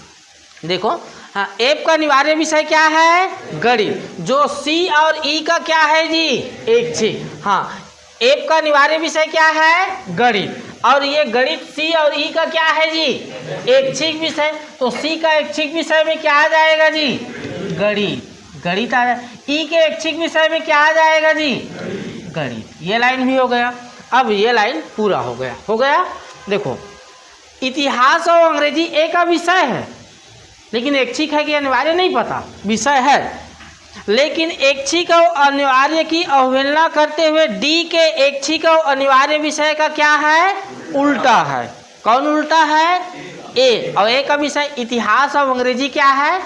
देखो, हाँ एफ का अनिवार्य विषय क्या है? गणित। जो सी और ई का क्या है जी? ऐच्छिक। हाँ एफ का अनिवार्य विषय क्या है? गणित। और ये गणित सी और ई का क्या है जी? ऐच्छिक विषय। तो सी का ऐच्छिक विषय में क्या आ जाएगा जी? गणित। गणित आ जाएगा। ई के ऐच्छिक विषय में क्या आ जाएगा जी? गणित। ये लाइन भी हो गया। अब ये लाइन पूरा हो गया। हो गया। देखो, इतिहास और अंग्रेजी ए का विषय है, लेकिन ऐच्छिक है कि अनिवार्य नहीं पता, विषय है। लेकिन ऐच्छिक और अनिवार्य की अवहेलना करते हुए डी के ऐच्छिक और अनिवार्य विषय का क्या है? उल्टा है। कौन उल्टा है? ए। और ए का विषय इतिहास और अंग्रेजी क्या है?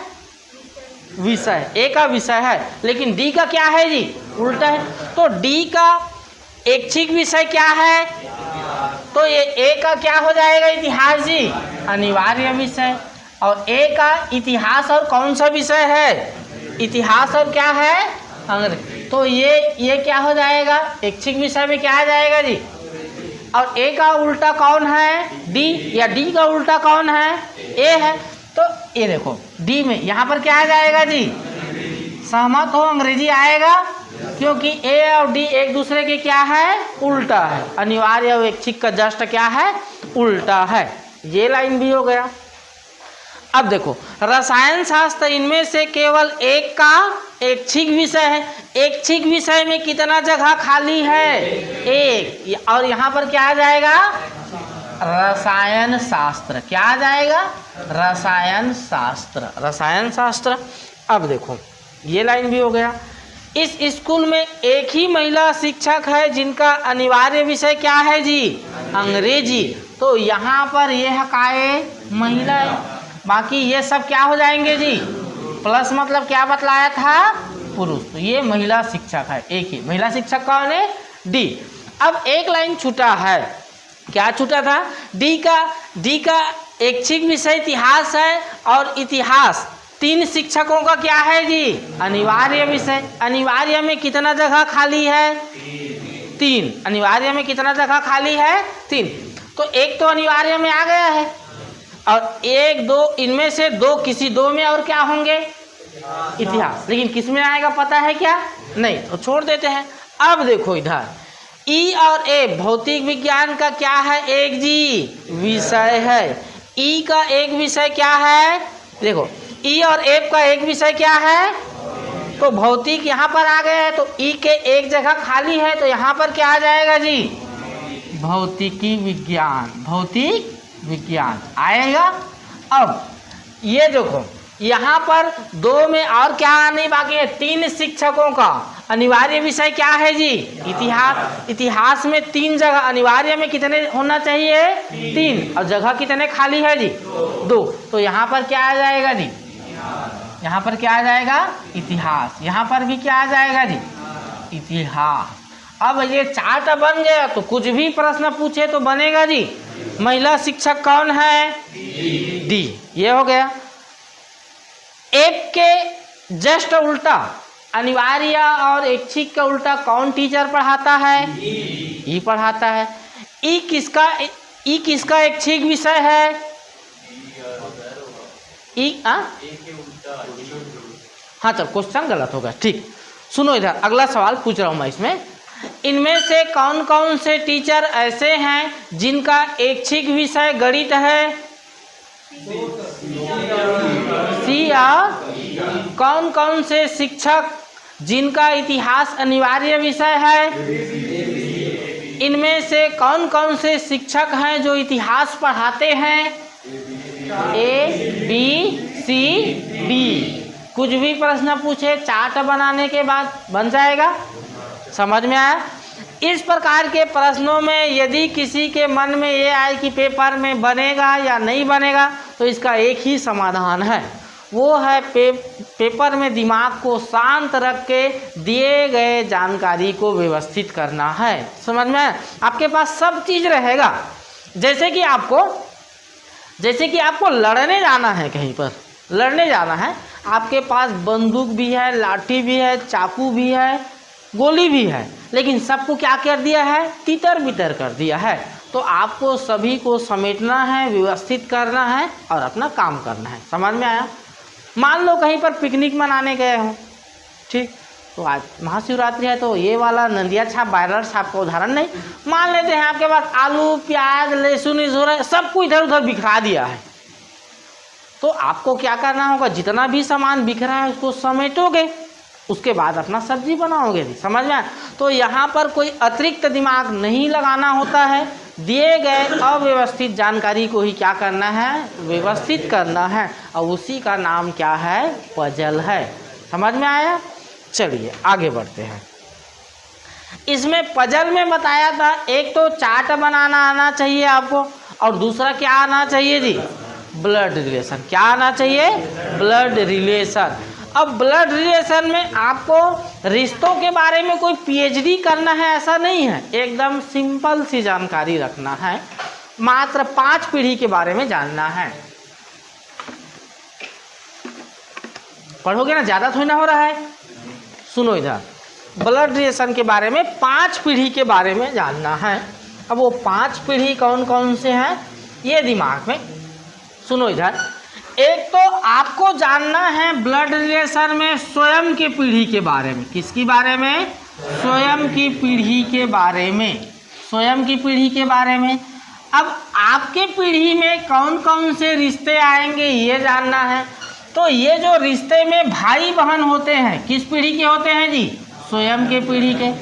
विषय। ए का विषय है, लेकिन डी का क्या है जी? उल्टा है। तो डी का ऐच्छिक विषय क्या है? तो ये ए का क्या हो जाएगा? इतिहास जी, अनिवार्य विषय। और ए का इतिहास और कौन सा विषय है? इतिहास और क्या है? अंग्रेजी। तो ये क्या हो जाएगा? ऐच्छिक विषय में क्या आ जाएगा जी? और ए का उल्टा कौन है? डी। या डी का उल्टा कौन है? ए है। तो ये देखो, डी में यहाँ पर क्या आ जाएगा जी? सहमत हो अंग्रेजी आएगा, क्योंकि ए और डी एक दूसरे के क्या है? उल्टा है। अनिवार्य और ऐच्छिक का जस्ट क्या है? उल्टा है। ये लाइन भी हो गया। अब देखो, रसायन शास्त्र इनमें से केवल एक का ऐच्छिक विषय है। ऐच्छिक विषय में कितना जगह खाली है? एक। और यहाँ पर क्या आ जाएगा? रसायन शास्त्र। क्या आ जाएगा? रसायन शास्त्र। रसायन शास्त्र। अब देखो, ये लाइन भी हो गया। इस स्कूल में एक ही महिला शिक्षक है जिनका अनिवार्य विषय क्या है जी? अंग्रेजी। तो यहाँ पर यह काय महिला है, बाकी ये सब क्या हो जाएंगे जी? प्लस। मतलब क्या बतलाया था? पुरुष। तो ये महिला शिक्षक है, एक ही महिला शिक्षक कौन है? डी। अब एक लाइन छूटा है। क्या छूटा था? डी का ऐच्छिक विषय इतिहास है, और इतिहास 3 शिक्षकों का क्या है जी? अनिवार्य विषय। अनिवार्य में कितना जगह खाली है? 3। अनिवार्य में कितना जगह खाली है? 3। तो एक तो अनिवार्य में आ गया है, और 1 2 इनमें से 2 किसी 2 में और क्या होंगे? इतिहास। लेकिन किस में आएगा पता है क्या? नहीं, तो छोड़ देते हैं। अब देखो इधर, ई और ए भौतिक विज्ञान का क्या है? एक जी विषय है। ई का एक विषय क्या है? देखो, ई और एफ का एक विषय क्या है? तो भौतिक यहाँ पर आ गया है, तो ई के एक जगह खाली है, तो यहाँ पर क्या आ जाएगा जी? भौतिकी विज्ञान। भौतिक विज्ञान आएगा। अब ये देखो, यहाँ पर 2 में और क्या आने बाकी है? 3 शिक्षकों का अनिवार्य विषय क्या है जी? इतिहास। इतिहास में 3 जगह, अनिवार्य में कितने होना चाहिए? 3। और जगह कितने खाली है जी? 2। तो यहाँ पर क्या आ जाएगा जी? यहाँ पर क्या आ जाएगा? इतिहास। यहाँ पर भी क्या आ जाएगा जी? इतिहास। अब ये चार्ट बन गया, तो कुछ भी प्रश्न पूछे तो बनेगा जी। महिला शिक्षक कौन है? डी। ये हो गया। एफ के जस्ट उल्टा, अनिवार्य और ऐच्छिक का उल्टा कौन टीचर पढ़ाता है? ई पढ़ाता है। ई किसका ऐच्छिक विषय है? ई। हाँ चल, क्वेश्चन गलत होगा। ठीक, सुनो इधर, अगला सवाल पूछ रहा हूँ मैं इसमें। इनमें से कौन कौन से टीचर ऐसे हैं जिनका ऐच्छिक विषय गणित है? सी। और कौन कौन से शिक्षक जिनका इतिहास अनिवार्य विषय है? इनमें से कौन कौन से शिक्षक हैं जो इतिहास पढ़ाते हैं? A B C D. कुछ भी प्रश्न पूछे चार्ट बनाने के बाद बन जाएगा। समझ में आया? इस प्रकार के प्रश्नों में यदि किसी के मन में ये आए कि पेपर में बनेगा या नहीं बनेगा, तो इसका एक ही समाधान है, वो है पेपर में दिमाग को शांत रख के दिए गए जानकारी को व्यवस्थित करना है। समझ में? आपके पास सब चीज़ रहेगा, जैसे कि आपको लड़ने जाना है, कहीं पर लड़ने जाना है, आपके पास बंदूक भी है, लाठी भी है, चाकू भी है, गोली भी है, लेकिन सबको क्या कर दिया है, तितर बितर कर दिया है। तो आपको सभी को समेटना है, व्यवस्थित करना है और अपना काम करना है। समझ में आया? मान लो कहीं पर पिकनिक मनाने गए हो, ठीक, तो आज महाशिवरात्रि है, तो ये वाला नंदिया छाप बायलर छाप का उदाहरण नहीं, मान लेते हैं आपके पास आलू प्याज लहसुन सबको इधर उधर बिखरा दिया है। तो आपको क्या करना होगा, जितना भी सामान बिखरा है उसको समेटोगे, उसके बाद अपना सब्जी बनाओगे। समझ में? तो यहाँ पर कोई अतिरिक्त दिमाग नहीं लगाना होता है, दिए गए अव्यवस्थित जानकारी को ही क्या करना है, व्यवस्थित करना है, और उसी का नाम क्या है, पजल है। समझ में आया? चलिए आगे बढ़ते हैं। इसमें पजल में बताया था, एक तो चार्ट बनाना आना चाहिए आपको, और दूसरा क्या आना चाहिए जी, ब्लड रिलेशन। क्या आना चाहिए, ब्लड रिलेशन। अब ब्लड रिलेशन में आपको रिश्तों के बारे में कोई पीएचडी करना है ऐसा नहीं है, एकदम सिंपल सी जानकारी रखना है, मात्र 5 पीढ़ी के बारे में जानना है। पढ़ोगे ना, ज़्यादा थोड़ी ना हो रहा है। सुनो इधर, ब्लड रिलेशन के बारे में 5 पीढ़ी के बारे में जानना है। अब वो 5 पीढ़ी कौन कौन से हैं, ये दिमाग में सुनो इधर। एक तो आपको जानना है ब्लड रिलेशन में स्वयं की पीढ़ी के बारे में। किसके बारे में, स्वयं की पीढ़ी के बारे में, स्वयं की पीढ़ी के बारे में। अब आपके पीढ़ी में कौन कौन से रिश्ते आएंगे ये जानना है। तो ये जो रिश्ते में भाई बहन होते हैं, किस पीढ़ी के होते हैं जी, स्वयं के पीढ़ी के।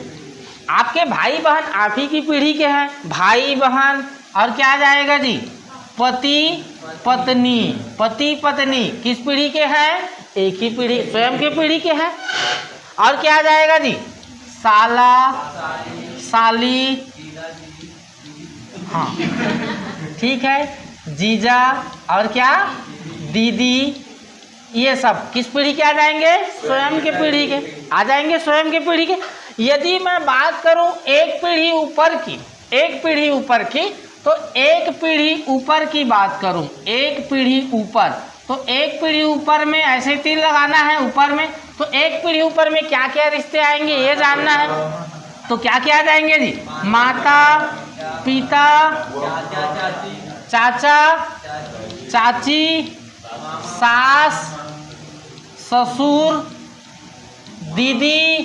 आपके भाई बहन आप ही की पीढ़ी के हैं, भाई बहन, और क्या आ जाएगा जी, पति पत्नी। पति पत्नी किस पीढ़ी के हैं, एक ही पीढ़ी, स्वयं के पीढ़ी के हैं। और क्या आ जाएगा जी, साला साली, हाँ ठीक है, जीजा, और क्या, दीदी। ये सब किस पीढ़ी के आ जाएंगे, स्वयं के पीढ़ी के आ जाएंगे, स्वयं के पीढ़ी के। यदि मैं बात करूं एक पीढ़ी ऊपर की, एक पीढ़ी ऊपर की, तो एक पीढ़ी ऊपर की बात करूं, एक पीढ़ी ऊपर, तो एक पीढ़ी ऊपर में ऐसे तीर लगाना है ऊपर में। तो एक पीढ़ी ऊपर में क्या क्या रिश्ते आएंगे ये जानना है। तो क्या क्या आ जाएंगे जी, माता पिता, चाचा चाची, सास ससुर, दीदी,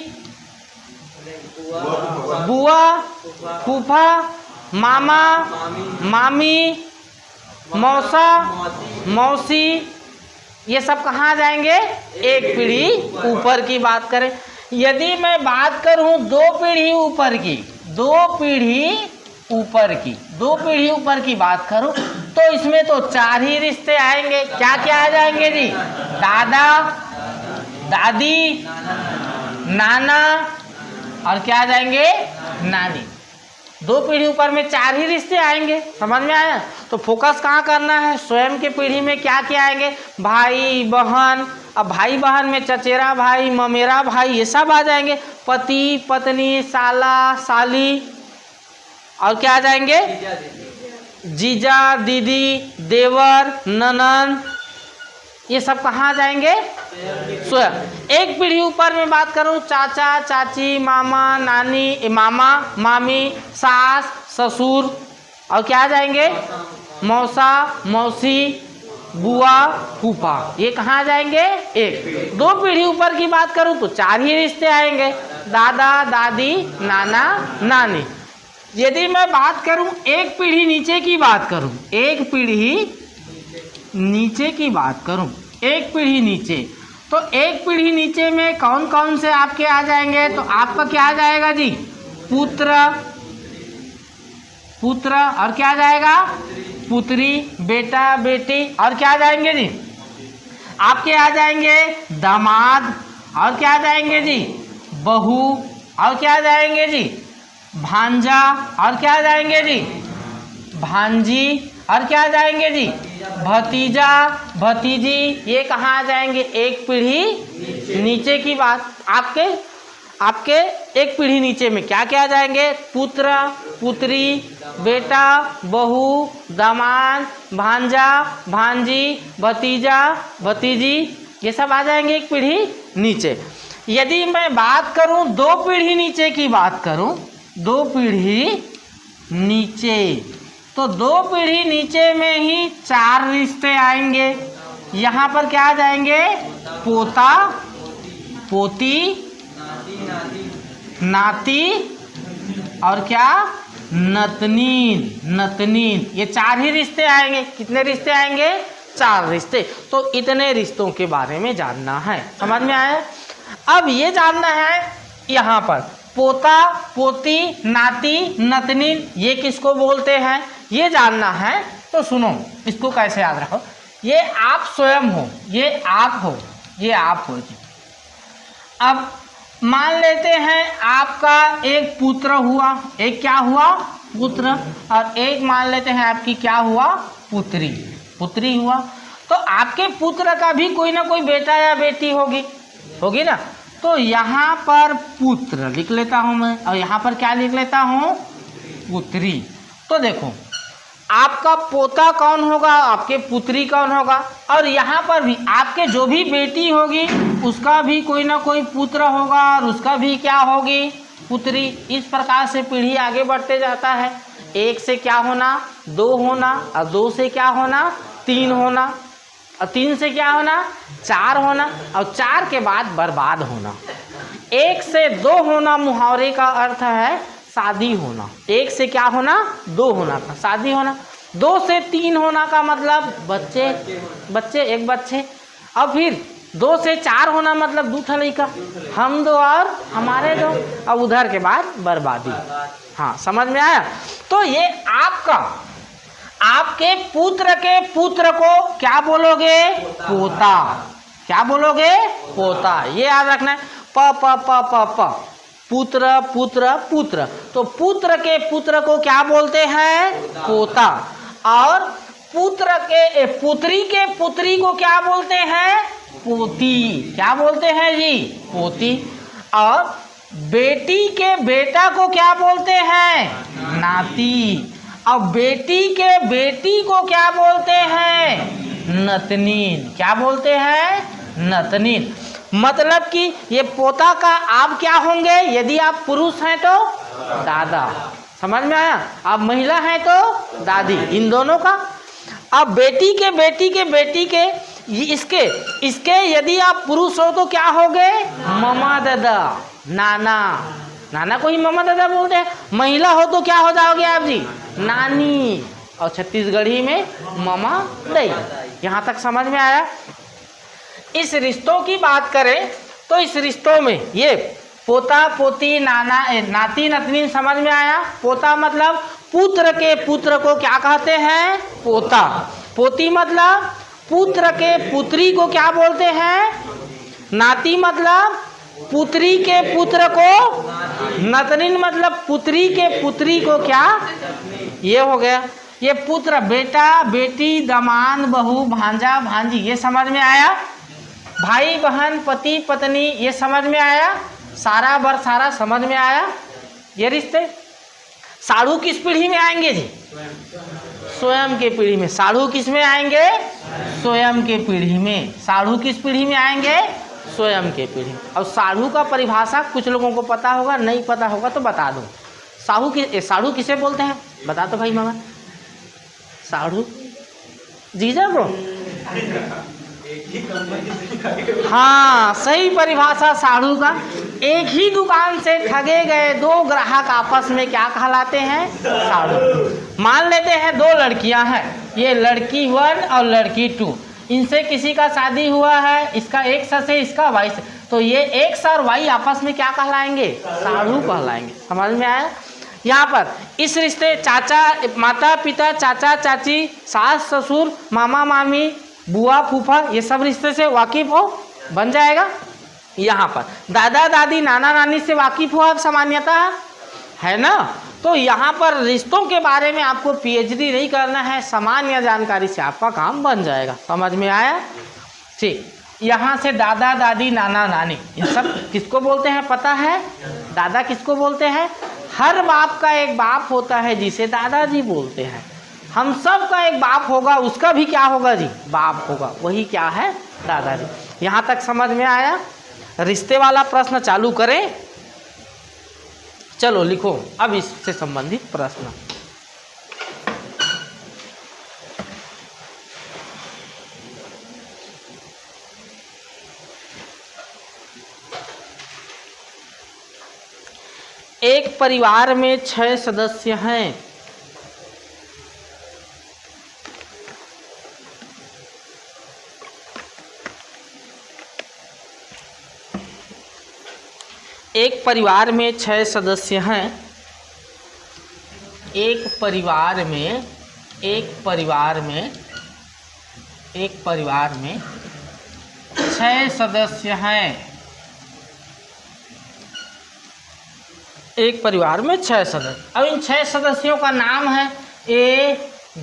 बुआ फूफा, मामा मामी, मौसा मौसी। ये सब कहाँ जाएंगे, एक पीढ़ी ऊपर की बात करें। यदि मैं बात करूं 2 पीढ़ी ऊपर की, 2 पीढ़ी ऊपर की, 2 पीढ़ी ऊपर की बात करूं, तो इसमें तो 4 ही रिश्ते आएंगे। क्या क्या आ जाएंगे जी, दादा दादी, नाना, और क्या आ जाएंगे, नानी। 2 पीढ़ी ऊपर में 4 ही रिश्ते आएंगे। समझ में आया? तो फोकस कहाँ करना है, स्वयं के पीढ़ी में क्या क्या आएंगे, भाई बहन। अब भाई बहन में चचेरा भाई, ममेरा भाई, ये सब आ जाएंगे। पति पत्नी, साला साली, और क्या आ जाएंगे, जीजा दीदी, देवर ननद। ये सब कहाँ जाएंगे, स्वयं। एक पीढ़ी ऊपर में बात करूं, चाचा चाची, मामा नानी, मामा मामी, सास ससुर, और क्या जाएंगे, मौसा मौसी, बुआ फूफा। ये कहाँ जाएंगे, एक। 2 पीढ़ी ऊपर की बात करूं तो 4 ही रिश्ते आएंगे, दादा दादी, नाना नानी। यदि मैं बात करूं एक पीढ़ी नीचे की बात करूं, एक पीढ़ी नीचे की बात करूं, एक पीढ़ी नीचे, तो एक पीढ़ी नीचे में कौन कौन से आपके आ जाएंगे। तो आपका क्या आ जाएगा जी, पुत्र पुत्र, और क्या आ जाएगा, पुत्री, बेटा बेटी, और क्या आ जाएंगे जी, आपके आ जाएंगे दामाद, और क्या आ जाएंगे जी, बहू, और क्या आ जाएंगे जी, भांजा, और क्या आ जाएंगे जी, भांजी, और क्या आ जाएंगे जी, भतीजा भतीजी। ये कहाँ आ जाएंगे, एक पीढ़ी नीचे की बात। आपके आपके एक पीढ़ी नीचे में क्या क्या आ जाएंगे? पुत्र, पुत्री, बेटा, बहू, दामाद, भांजा, भांजी, भतीजा, भतीजी, ये सब आ जाएंगे एक पीढ़ी नीचे। यदि मैं बात करूं 2 पीढ़ी नीचे की बात करूं, 2 पीढ़ी नीचे, तो 2 पीढ़ी नीचे में ही 4 रिश्ते आएंगे। यहाँ पर क्या आ जाएंगे? पोता, पोती, नाती और क्या? नतनीन, नतनीन, ये 4 ही रिश्ते आएंगे। कितने रिश्ते आएंगे? 4 रिश्ते। तो इतने रिश्तों के बारे में जानना है, समझ में आया? अब ये जानना है यहाँ पर पोता, पोती, नाती, नतनीन ये किसको बोलते हैं, ये जानना है। तो सुनो, इसको कैसे याद रखो। ये आप स्वयं हो, ये आप हो, ये आप हो जी। अब मान लेते हैं आपका एक पुत्र हुआ, एक क्या हुआ? पुत्र। और एक मान लेते हैं आपकी क्या हुआ? पुत्री, पुत्री हुआ। तो आपके पुत्र का भी कोई ना कोई बेटा या बेटी होगी, होगी ना। तो यहाँ पर पुत्र लिख लेता हूँ मैं, और यहाँ पर क्या लिख लेता हूँ? पुत्री। तो देखो, आपका पोता कौन होगा? आपके पुत्री कौन होगा? और यहाँ पर भी आपके जो भी बेटी होगी उसका भी कोई ना कोई पुत्र होगा, और उसका भी क्या होगी? पुत्री। इस प्रकार से पीढ़ी आगे बढ़ते जाता है। 1 से क्या होना? 2 होना, और 2 से क्या होना? 3 होना, और 3 से क्या होना? 4 होना, और 4 के बाद बर्बाद होना। 1 से 2 होना मुहावरे का अर्थ है शादी होना। 1 से क्या होना? 2 होना का शादी होना। 2 से 3 होना का मतलब बच्चे, बच्चे, एक बच्चे। और फिर 2 से 4 होना मतलब दूठा लड़का, हम 2 और हमारे 2, और उधर के बाद बर्बादी। हाँ, समझ में आया? तो ये आपका, आपके पुत्र के पुत्र को क्या बोलोगे? पोता। क्या बोलोगे? पोता। ये याद रखना है। प प प प प, पुत्र, पुत्र, पुत्र। तो पुत्र के पुत्र को क्या बोलते हैं? पोता। और पुत्र के पुत्री के पुत्री को क्या बोलते हैं? पोती। क्या बोलते हैं जी? पोती। और बेटी के बेटा को क्या बोलते हैं? नाती। और बेटी के बेटी को क्या बोलते हैं? नतनीन। क्या बोलते हैं? नतनीन। मतलब कि ये पोता का आप क्या होंगे? यदि आप पुरुष हैं तो दादा, समझ में आया? आप महिला हैं तो दादी, इन दोनों का। अब बेटी के बेटी के बेटी के इसके इसके यदि आप पुरुष हो तो क्या होगे? मामा दादा, नाना। नाना को ही मामा दादा बोलते हैं। महिला हो तो क्या हो जाओगे आप जी? नानी। और छत्तीसगढ़ी में मामा दई। यहाँ तक समझ में आया? इस रिश्तों की बात करें तो इस रिश्तों में ये पोता, पोती, नाना, नाती, नतनी समझ में आया? पोता मतलब पुत्र के पुत्र को क्या कहते हैं? पोता। पोती मतलब पुत्र के पुत्री को क्या बोलते हैं? नाती मतलब पुत्री के पुत्र को, नतनीन मतलब पुत्री के पुत्री को क्या? ये हो गया। ये पुत्र, बेटा, बेटी, दामाद, बहू, भांजा, भांजी, ये समझ में आया? भाई बहन, पति पत्नी, ये समझ में आया? सारा बरसारा समझ में आया? ये रिश्ते। साढ़ू किस पीढ़ी में आएंगे जी? स्वयं के पीढ़ी में। साढ़ू किस में आएंगे? स्वयं के पीढ़ी में। साढ़ू किस पीढ़ी में आएंगे? स्वयं के पीढ़ी। और साढ़ू का परिभाषा कुछ लोगों को पता होगा, नहीं पता होगा तो बता दो। साढ़ू किसे बोलते हैं? बता दो भाई मगर। साढ़ू जीजा को? हाँ, सही परिभाषा साढ़ू का। एक ही दुकान से ठगे गए 2 ग्राहक आपस में क्या कहलाते हैं? साढ़ू। मान लेते हैं 2 लड़कियां हैं, ये लड़की 1 और लड़की 2। इनसे किसी का शादी हुआ है, इसका X से इसका Y से, तो ये X और Y आपस में क्या कहलाएंगे? साढ़ू कहलाएंगे। समझ में आया? यहाँ पर इस रिश्ते चाचा, माता पिता, चाचा चाची, सास ससुर, मामा मामी, बुआ फूफा, ये सब रिश्ते से वाकिफ हो, बन जाएगा। यहाँ पर दादा दादी, नाना नानी से वाकिफ हो आप सामान्यता, है ना? तो यहाँ पर रिश्तों के बारे में आपको PhD नहीं करना है, सामान्य जानकारी से आपका काम बन जाएगा। समझ में आया? ठीक। यहाँ से दादा दादी नाना नानी, इन सब किसको बोलते हैं पता है? दादा किसको बोलते हैं? हर बाप का एक बाप होता है जिसे दादाजी बोलते हैं। हम सब का एक बाप होगा, उसका भी क्या होगा जी? बाप होगा, वही क्या है? दादाजी। यहाँ तक समझ में आया? रिश्ते वाला प्रश्न चालू करें? चलो लिखो अब इससे संबंधित प्रश्न। एक परिवार में 6 सदस्य हैं। एक परिवार में 6 सदस्य हैं। एक परिवार में 6 सदस्य हैं। एक परिवार में 6 सदस्य। अब इन 6 सदस्यों का नाम है A,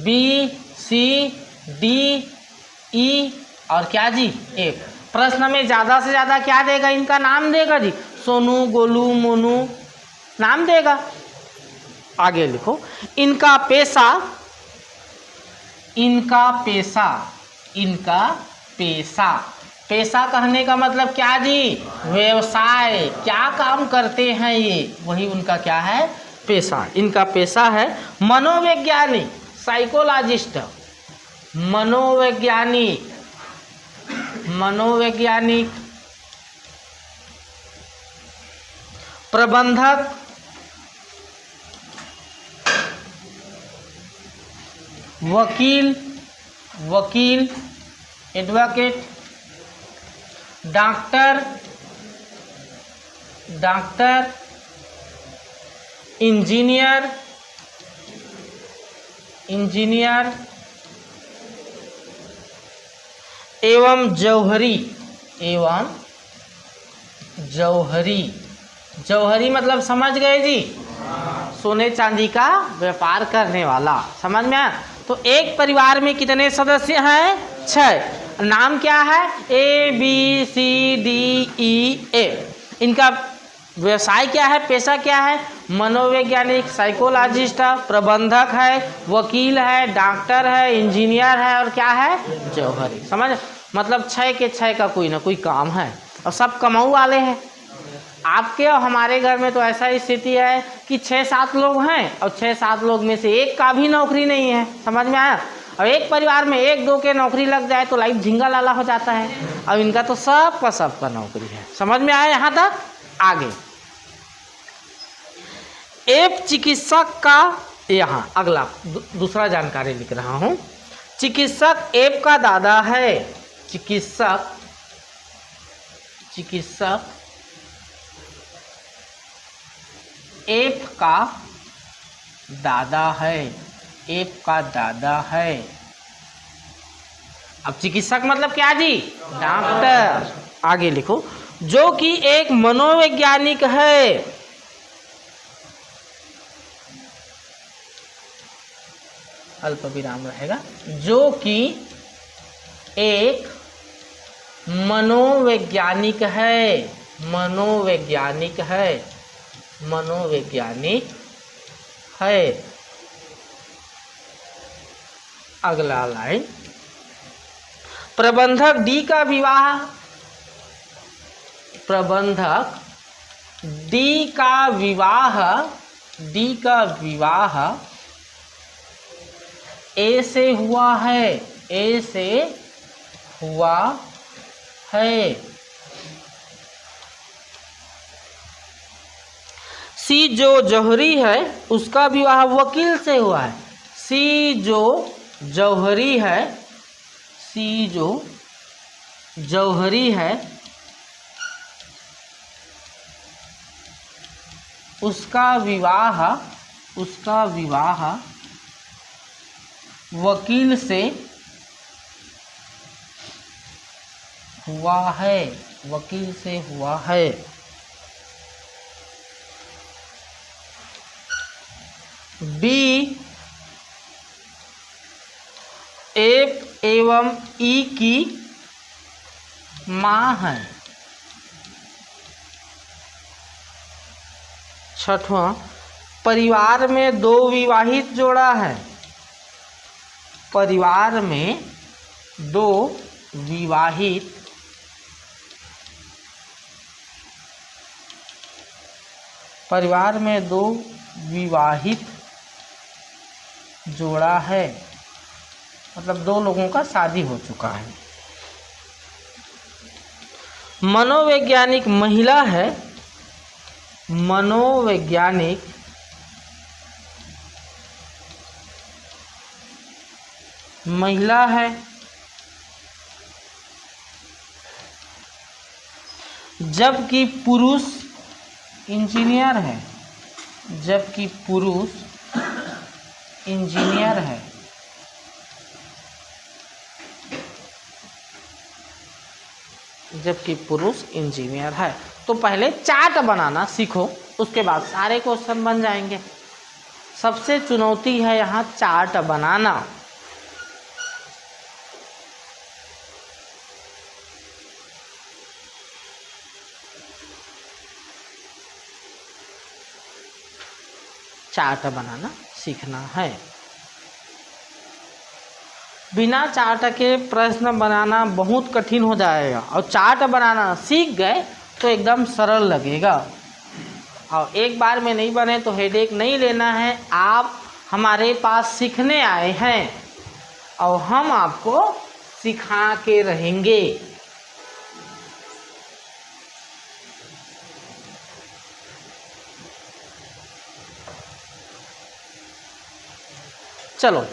B, C, D, E और क्या जी? एक। प्रश्न में ज़्यादा से ज़्यादा क्या देगा? इनका नाम देगा जी। सोनू, गोलू, मोनू नाम देगा। आगे लिखो। इनका पेशा पेशा कहने का मतलब क्या जी? व्यवसाय। क्या काम करते हैं ये, वही उनका क्या है? पेशा। इनका पेशा है मनोवैज्ञानिक, साइकोलॉजिस्ट, मनोवैज्ञानिक, प्रबंधक, वकील, एडवोकेट, डॉक्टर, इंजीनियर, एवं जौहरी मतलब समझ गए जी? सोने चांदी का व्यापार करने वाला। समझ में आया? तो एक परिवार में कितने सदस्य हैं? 6। नाम क्या है? A, B, C, D, E, A। इनका व्यवसाय क्या है? पेशा क्या है? मनोवैज्ञानिक, साइकोलॉजिस्ट है, प्रबंधक है, वकील है, डॉक्टर है, इंजीनियर है और क्या है? जौहरी। समझ? मतलब 6 के 6 का कोई ना कोई काम है और सब कमाऊ वाले हैं। आपके और हमारे घर में तो ऐसा स्थिति है कि 6-7 लोग हैं और 6-7 लोग में से एक का भी नौकरी नहीं है। समझ में आया? और एक परिवार में 1-2 के नौकरी लग जाए तो लाइफ झिंगा लाला हो जाता है। अब इनका तो सबका नौकरी है। समझ में आया यहाँ तक? आगे एक चिकित्सक का, यहाँ अगला दूसरा जानकारी लिख रहा हूँ। चिकित्सक एप का दादा है। चिकित्सक एप का दादा है। अब चिकित्सक मतलब क्या जी? डॉक्टर। आगे लिखो। जो कि एक मनोवैज्ञानिक है। अल्प विराम रहेगा। जो कि एक मनोवैज्ञानिक है। अगला लाइन। प्रबंधक डी का विवाह ए से हुआ है। सी जो जौहरी है उसका विवाह वकील से हुआ है। सी जो जौहरी है उसका विवाह वकील से हुआ है। बी एफ एवं ई की माँ है। छठवां, परिवार में दो विवाहित जोड़ा है। परिवार में दो विवाहित जोड़ा है, मतलब दो लोगों का शादी हो चुका है। मनोवैज्ञानिक महिला है। मनोवैज्ञानिक महिला है। जबकि पुरुष इंजीनियर है। जबकि पुरुष इंजीनियर है। जबकि पुरुष इंजीनियर है। तो पहले चार्ट बनाना सीखो, उसके बाद सारे क्वेश्चन बन जाएंगे। सबसे चुनौती है यहाँ चार्ट बनाना। चार्ट बनाना सीखना है। बिना चार्ट के प्रश्न बनाना बहुत कठिन हो जाएगा, और चार्ट बनाना सीख गए तो एकदम सरल लगेगा। और एक बार में नहीं बने तो हेडेक नहीं लेना है। आप हमारे पास सीखने आए हैं और हम आपको सिखा के रहेंगे। चलो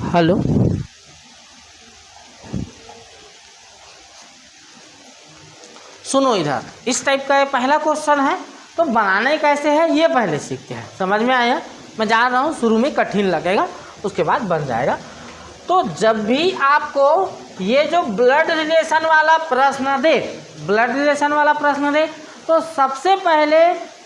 हेलो, सुनो इधर, इस टाइप का ये पहला क्वेश्चन है, तो बनाने कैसे है ये पहले सीखते हैं। समझ में आया? मैं जान रहा हूँ शुरू में कठिन लगेगा, उसके बाद बन जाएगा। तो जब भी आपको ये जो ब्लड रिलेशन वाला प्रश्न दे, तो सबसे पहले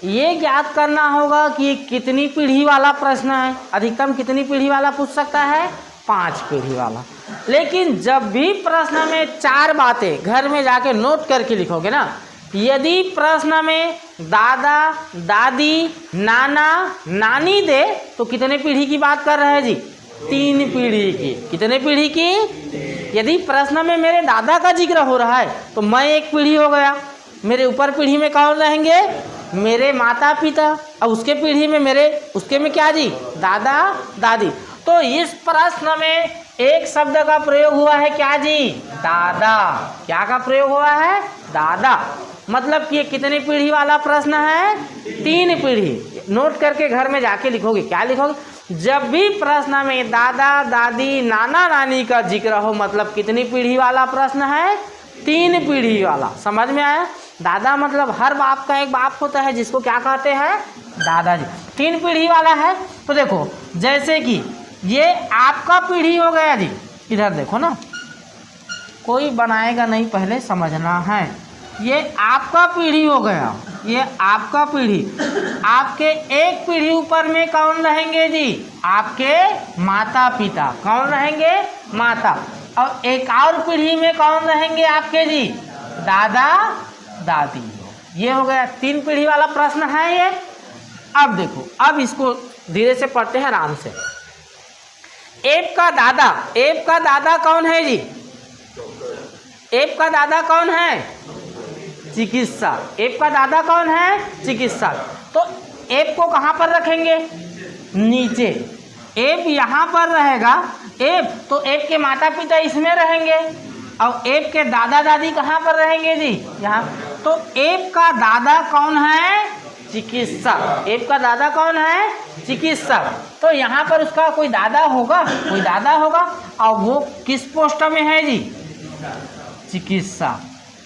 ये ज्ञात करना होगा कि ये कितनी पीढ़ी वाला प्रश्न है। अधिकतम कितनी पीढ़ी वाला पूछ सकता है? 5 पीढ़ी वाला। लेकिन जब भी प्रश्न में 4 बातें घर में जाके नोट करके लिखोगे ना, यदि प्रश्न में दादा दादी नाना नानी दे तो कितने पीढ़ी की बात कर रहे हैं जी? 3 पीढ़ी की। कितने पीढ़ी की? यदि प्रश्न में मेरे दादा का जिक्र हो रहा है तो मैं 1 पीढ़ी हो गया। मेरे ऊपर पीढ़ी में कौन रहेंगे? मेरे माता पिता। और उसके पीढ़ी में उसके में क्या जी? दादा दादी। तो इस प्रश्न में एक शब्द का प्रयोग हुआ है, क्या जी? दादा। क्या का प्रयोग हुआ है? दादा। मतलब कि ये कितनी पीढ़ी वाला प्रश्न है? 3 पीढ़ी। नोट करके घर में जाके लिखोगे। क्या लिखोगे? जब भी प्रश्न में दादा दादी नाना नानी का जिक्र हो, मतलब कितनी पीढ़ी वाला प्रश्न है? 3 पीढ़ी वाला। समझ में आया? दादा मतलब हर बाप का एक बाप होता है, जिसको क्या कहते हैं? दादाजी। 3 पीढ़ी वाला है। तो देखो, जैसे कि ये आपका पीढ़ी हो गया जी। इधर देखो ना, कोई बनाएगा नहीं, पहले समझना है। ये आपका पीढ़ी हो गया, ये आपका पीढ़ी। आपके एक पीढ़ी ऊपर में कौन रहेंगे जी? आपके माता पिता। कौन रहेंगे? माता। और एक और पीढ़ी में कौन रहेंगे आपके जी? दादा दादी। ये हो गया 3 पीढ़ी वाला प्रश्न है ये। अब देखो, अब इसको धीरे से पढ़ते हैं आराम से। एप का दादा कौन है जी? एप का दादा कौन है? चिकित्सक। एप का दादा कौन है? चिकित्सक। तो एप को कहाँ पर रखेंगे? नीचे। एप यहाँ पर रहेगा। तो एप के माता पिता इसमें रहेंगे, और एप के दादा दादी कहाँ पर रहेंगे जी? यहाँ। तो एप का दादा कौन है? चिकित्सक। एप का दादा कौन है? चिकित्सक। तो यहाँ पर उसका कोई दादा होगा, और वो किस पोस्ट में है जी? चिकित्सक।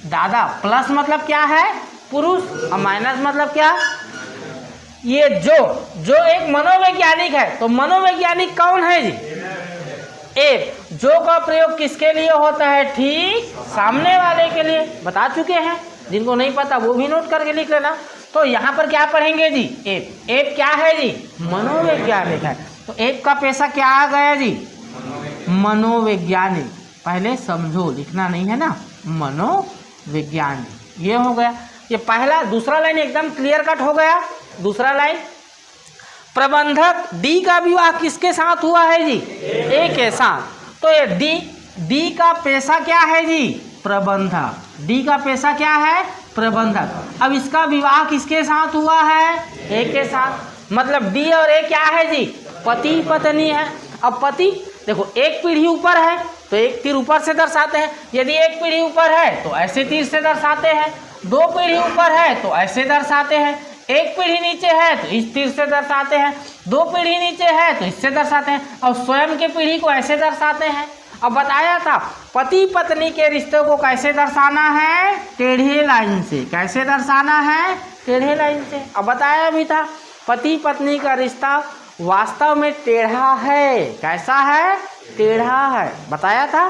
दादा प्लस मतलब क्या है? पुरुष, और माइनस मतलब क्या? ये जो एक मनोवैज्ञानिक है, तो मनोवैज्ञानिक कौन है जी? एप। जो का प्रयोग किसके लिए होता है? ठीक सामने वाले के लिए, बता चुके हैं। जिनको नहीं पता वो भी नोट करके लिख लेना। तो यहाँ पर क्या पढ़ेंगे जी? एप। एप क्या है जी? मनोवैज्ञानिक है। तो एप का पेशा क्या आ गया जी? मनोवैज्ञानिक। पहले समझो, लिखना नहीं है ना, मनोवैज्ञानिक। ये हो गया, ये पहला। दूसरा लाइन एकदम क्लियर कट हो गया। दूसरा लाइन, प्रबंधक डी का विवाह किसके साथ हुआ है जी? ए के साथ। तो ये डी का पेशा क्या है जी? प्रबंधक। डी का पेशा क्या है? प्रबंधक। अब इसका विवाह किसके साथ हुआ है? ए के साथ। मतलब डी और ए क्या है जी? पति पत्नी है। अब पति देखो, एक पीढ़ी ऊपर है तो एक तीर ऊपर से दर्शाते हैं। यदि एक पीढ़ी ऊपर है तो ऐसे तीर से दर्शाते हैं। दो पीढ़ी ऊपर है तो ऐसे दर्शाते हैं। एक पीढ़ी नीचे है तो इस तीर से दर्शाते हैं। दो पीढ़ी नीचे है तो इससे दर्शाते हैं। और स्वयं के पीढ़ी को ऐसे दर्शाते हैं। अब बताया था पति पत्नी के रिश्ते को कैसे दर्शाना है? टेढ़े लाइन से। कैसे दर्शाना है? टेढ़े लाइन से। अब बताया भी था पति पत्नी का रिश्ता वास्तव में टेढ़ा है। कैसा है? टेढ़ा है। बताया था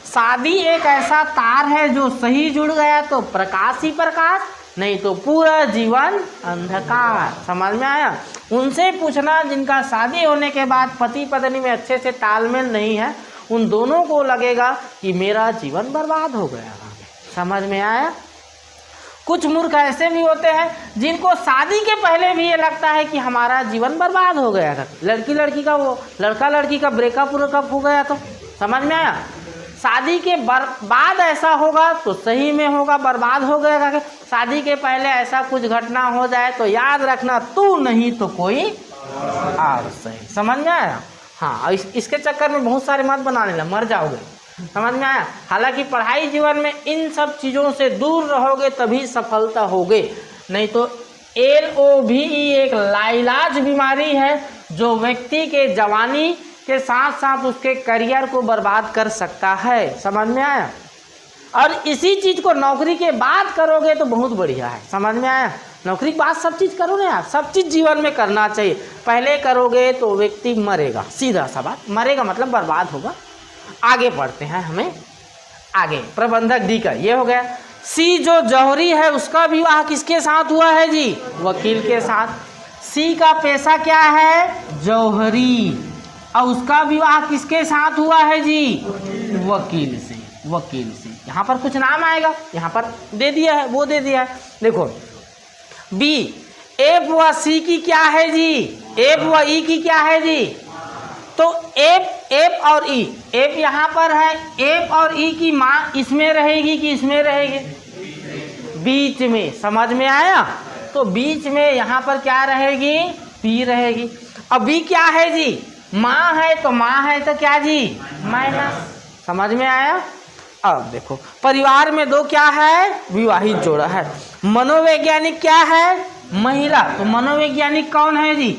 शादी एक ऐसा तार है जो सही जुड़ गया तो प्रकाश ही प्रकाश, नहीं तो पूरा जीवन अंधकार। समझ में आया? उनसे पूछना जिनका शादी होने के बाद पति पत्नी में अच्छे से तालमेल नहीं है, उन दोनों को लगेगा कि मेरा जीवन बर्बाद हो गया। समझ में आया? कुछ मूर्ख ऐसे भी होते हैं जिनको शादी के पहले भी ये लगता है कि हमारा जीवन बर्बाद हो गया था। लड़की लड़की का, वो लड़का लड़की का ब्रेकअप हो गया। तो समझ में आया? शादी के बाद ऐसा होगा तो सही में होगा, बर्बाद हो गया। शादी के पहले ऐसा कुछ घटना हो जाए तो याद रखना, तू नहीं तो कोई और सही। समझ में आया? हाँ, इसके चक्कर में बहुत सारे मत बनाने लगे, मर जाओगे। समझ में आया? हालांकि पढ़ाई जीवन में इन सब चीज़ों से दूर रहोगे तभी सफलता होगे, नहीं तो LOVE एक लाइलाज बीमारी है जो व्यक्ति के जवानी के साथ साथ उसके करियर को बर्बाद कर सकता है। समझ में आया? और इसी चीज़ को नौकरी के बाद करोगे तो बहुत बढ़िया है। समझ में आया? नौकरी के बाद सब चीज़ करो ना यार, सब चीज़ जीवन में करना चाहिए। पहले करोगे तो व्यक्ति मरेगा, सीधा सा बात, मरेगा मतलब बर्बाद होगा। आगे बढ़ते हैं, हमें आगे। प्रबंधक डी का ये हो गया। सी जो जौहरी है उसका विवाह किसके साथ हुआ है जी? वकील के साथ। सी का पेशा क्या है? जौहरी। और उसका विवाह किसके साथ हुआ है जी? वकील से। वकील से। यहाँ पर कुछ नाम आएगा, यहाँ पर दे दिया है, वो दे दिया है। देखो बी, एफ व सी की क्या है जी? एफ व ई की क्या है जी? तो एफ और ई, एफ यहाँ पर है, एफ और ई की माँ इसमें रहेगी कि इसमें रहेगी? बीच में। समझ में आया? तो बीच में यहाँ पर क्या रहेगी? पी रहेगी। अब बी क्या है जी? माँ है, तो माँ है तो क्या जी? माइनस। समझ में आया? अब देखो परिवार में दो क्या है? विवाहित जोड़ा है। मनोवैज्ञानिक क्या है? महिला। तो मनोवैज्ञानिक कौन है जी?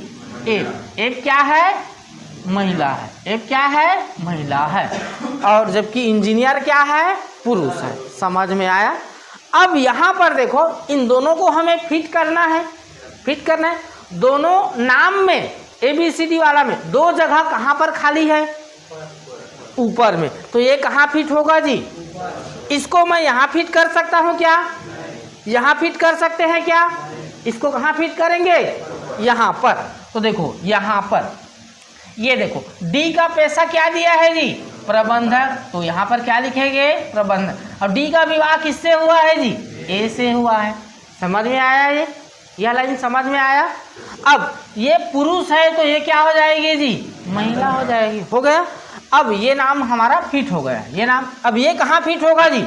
एफ। एफ क्या है? महिला है। एफ क्या है? महिला है। और जबकि इंजीनियर क्या है? पुरुष है। समझ में आया? अब यहाँ पर देखो इन दोनों को हमें फिट करना है। फिट करना है दोनों नाम में, ABCD वाला में दो जगह कहाँ पर खाली है? ऊपर में। तो ये कहाँ फिट होगा जी? इसको मैं यहाँ फिट कर सकता हूँ क्या? यहाँ फिट कर सकते हैं क्या? इसको कहाँ फिट करेंगे? यहाँ पर। तो देखो यहाँ पर ये देखो डी का पेशा क्या दिया है जी? प्रबंधक। तो यहाँ पर क्या लिखेंगे? प्रबंधक। और डी का विवाह किससे हुआ है जी? ए से हुआ है। समझ में आया? यह लाइन समझ में आया? अब ये पुरुष है तो ये क्या हो जाएगी जी? महिला हो जाएगी। हो गया? अब ये नाम हमारा फिट हो गया। ये नाम अब ये कहाँ फिट होगा जी?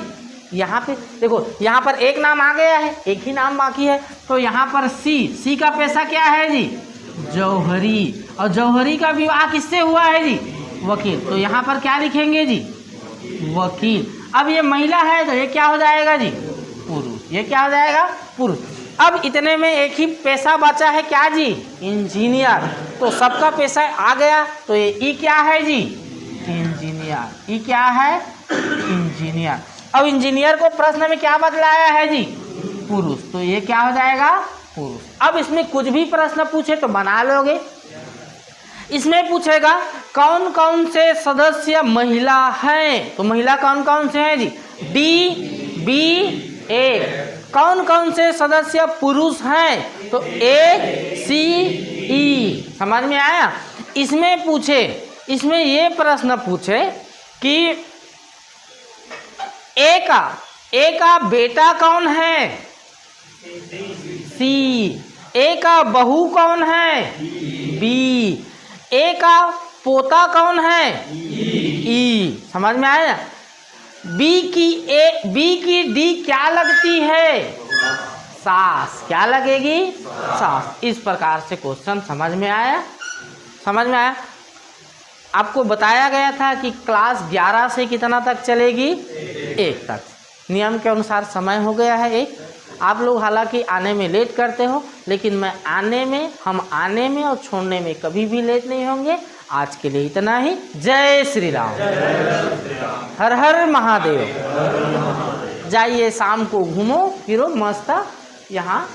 यहाँ पे देखो, यहाँ पर एक नाम आ गया है, एक ही नाम बाकी है। तो यहाँ पर सी का पेशा क्या है जी? जौहरी। और जौहरी का विवाह किससे हुआ है जी? वकील। तो यहाँ पर क्या लिखेंगे जी? वकील। अब ये महिला है तो ये क्या हो जाएगा जी? पुरुष। ये क्या हो जाएगा? पुरुष। अब इतने में एक ही पेशा बचा है क्या जी? इंजीनियर। तो सबका पेशा आ गया। तो ये ई क्या है जी? इंजीनियर। ई क्या है? इंजीनियर। अब इंजीनियर को प्रश्न में क्या बतलाया है जी? पुरुष। तो ये क्या हो जाएगा? पुरुष। अब इसमें कुछ भी प्रश्न पूछे तो बना लोगे। इसमें पूछेगा कौन कौन से सदस्य महिला हैं, तो महिला कौन कौन से हैं जी, डी बी ए। कौन कौन से सदस्य पुरुष हैं, तो ए सी ई। समझ में आया। इसमें पूछे, इसमें ये प्रश्न पूछे कि ए का बेटा कौन है, सी। ए का बहू कौन है, बी। ए का पोता कौन है, ई। समझ में आया। बी की डी क्या लगती है, सास। क्या लगेगी, सास। इस प्रकार से क्वेश्चन समझ में आया। समझ में आया। आपको बताया गया था कि क्लास 11 से कितना तक चलेगी, 1 तक। नियम के अनुसार समय हो गया है 1। आप लोग हालांकि आने में लेट करते हो, लेकिन हम आने में और छोड़ने में कभी भी लेट नहीं होंगे। आज के लिए इतना ही। जय श्री राम। हर हर महादेव। जाइए शाम को घूमो फिरो मस्त यहाँ।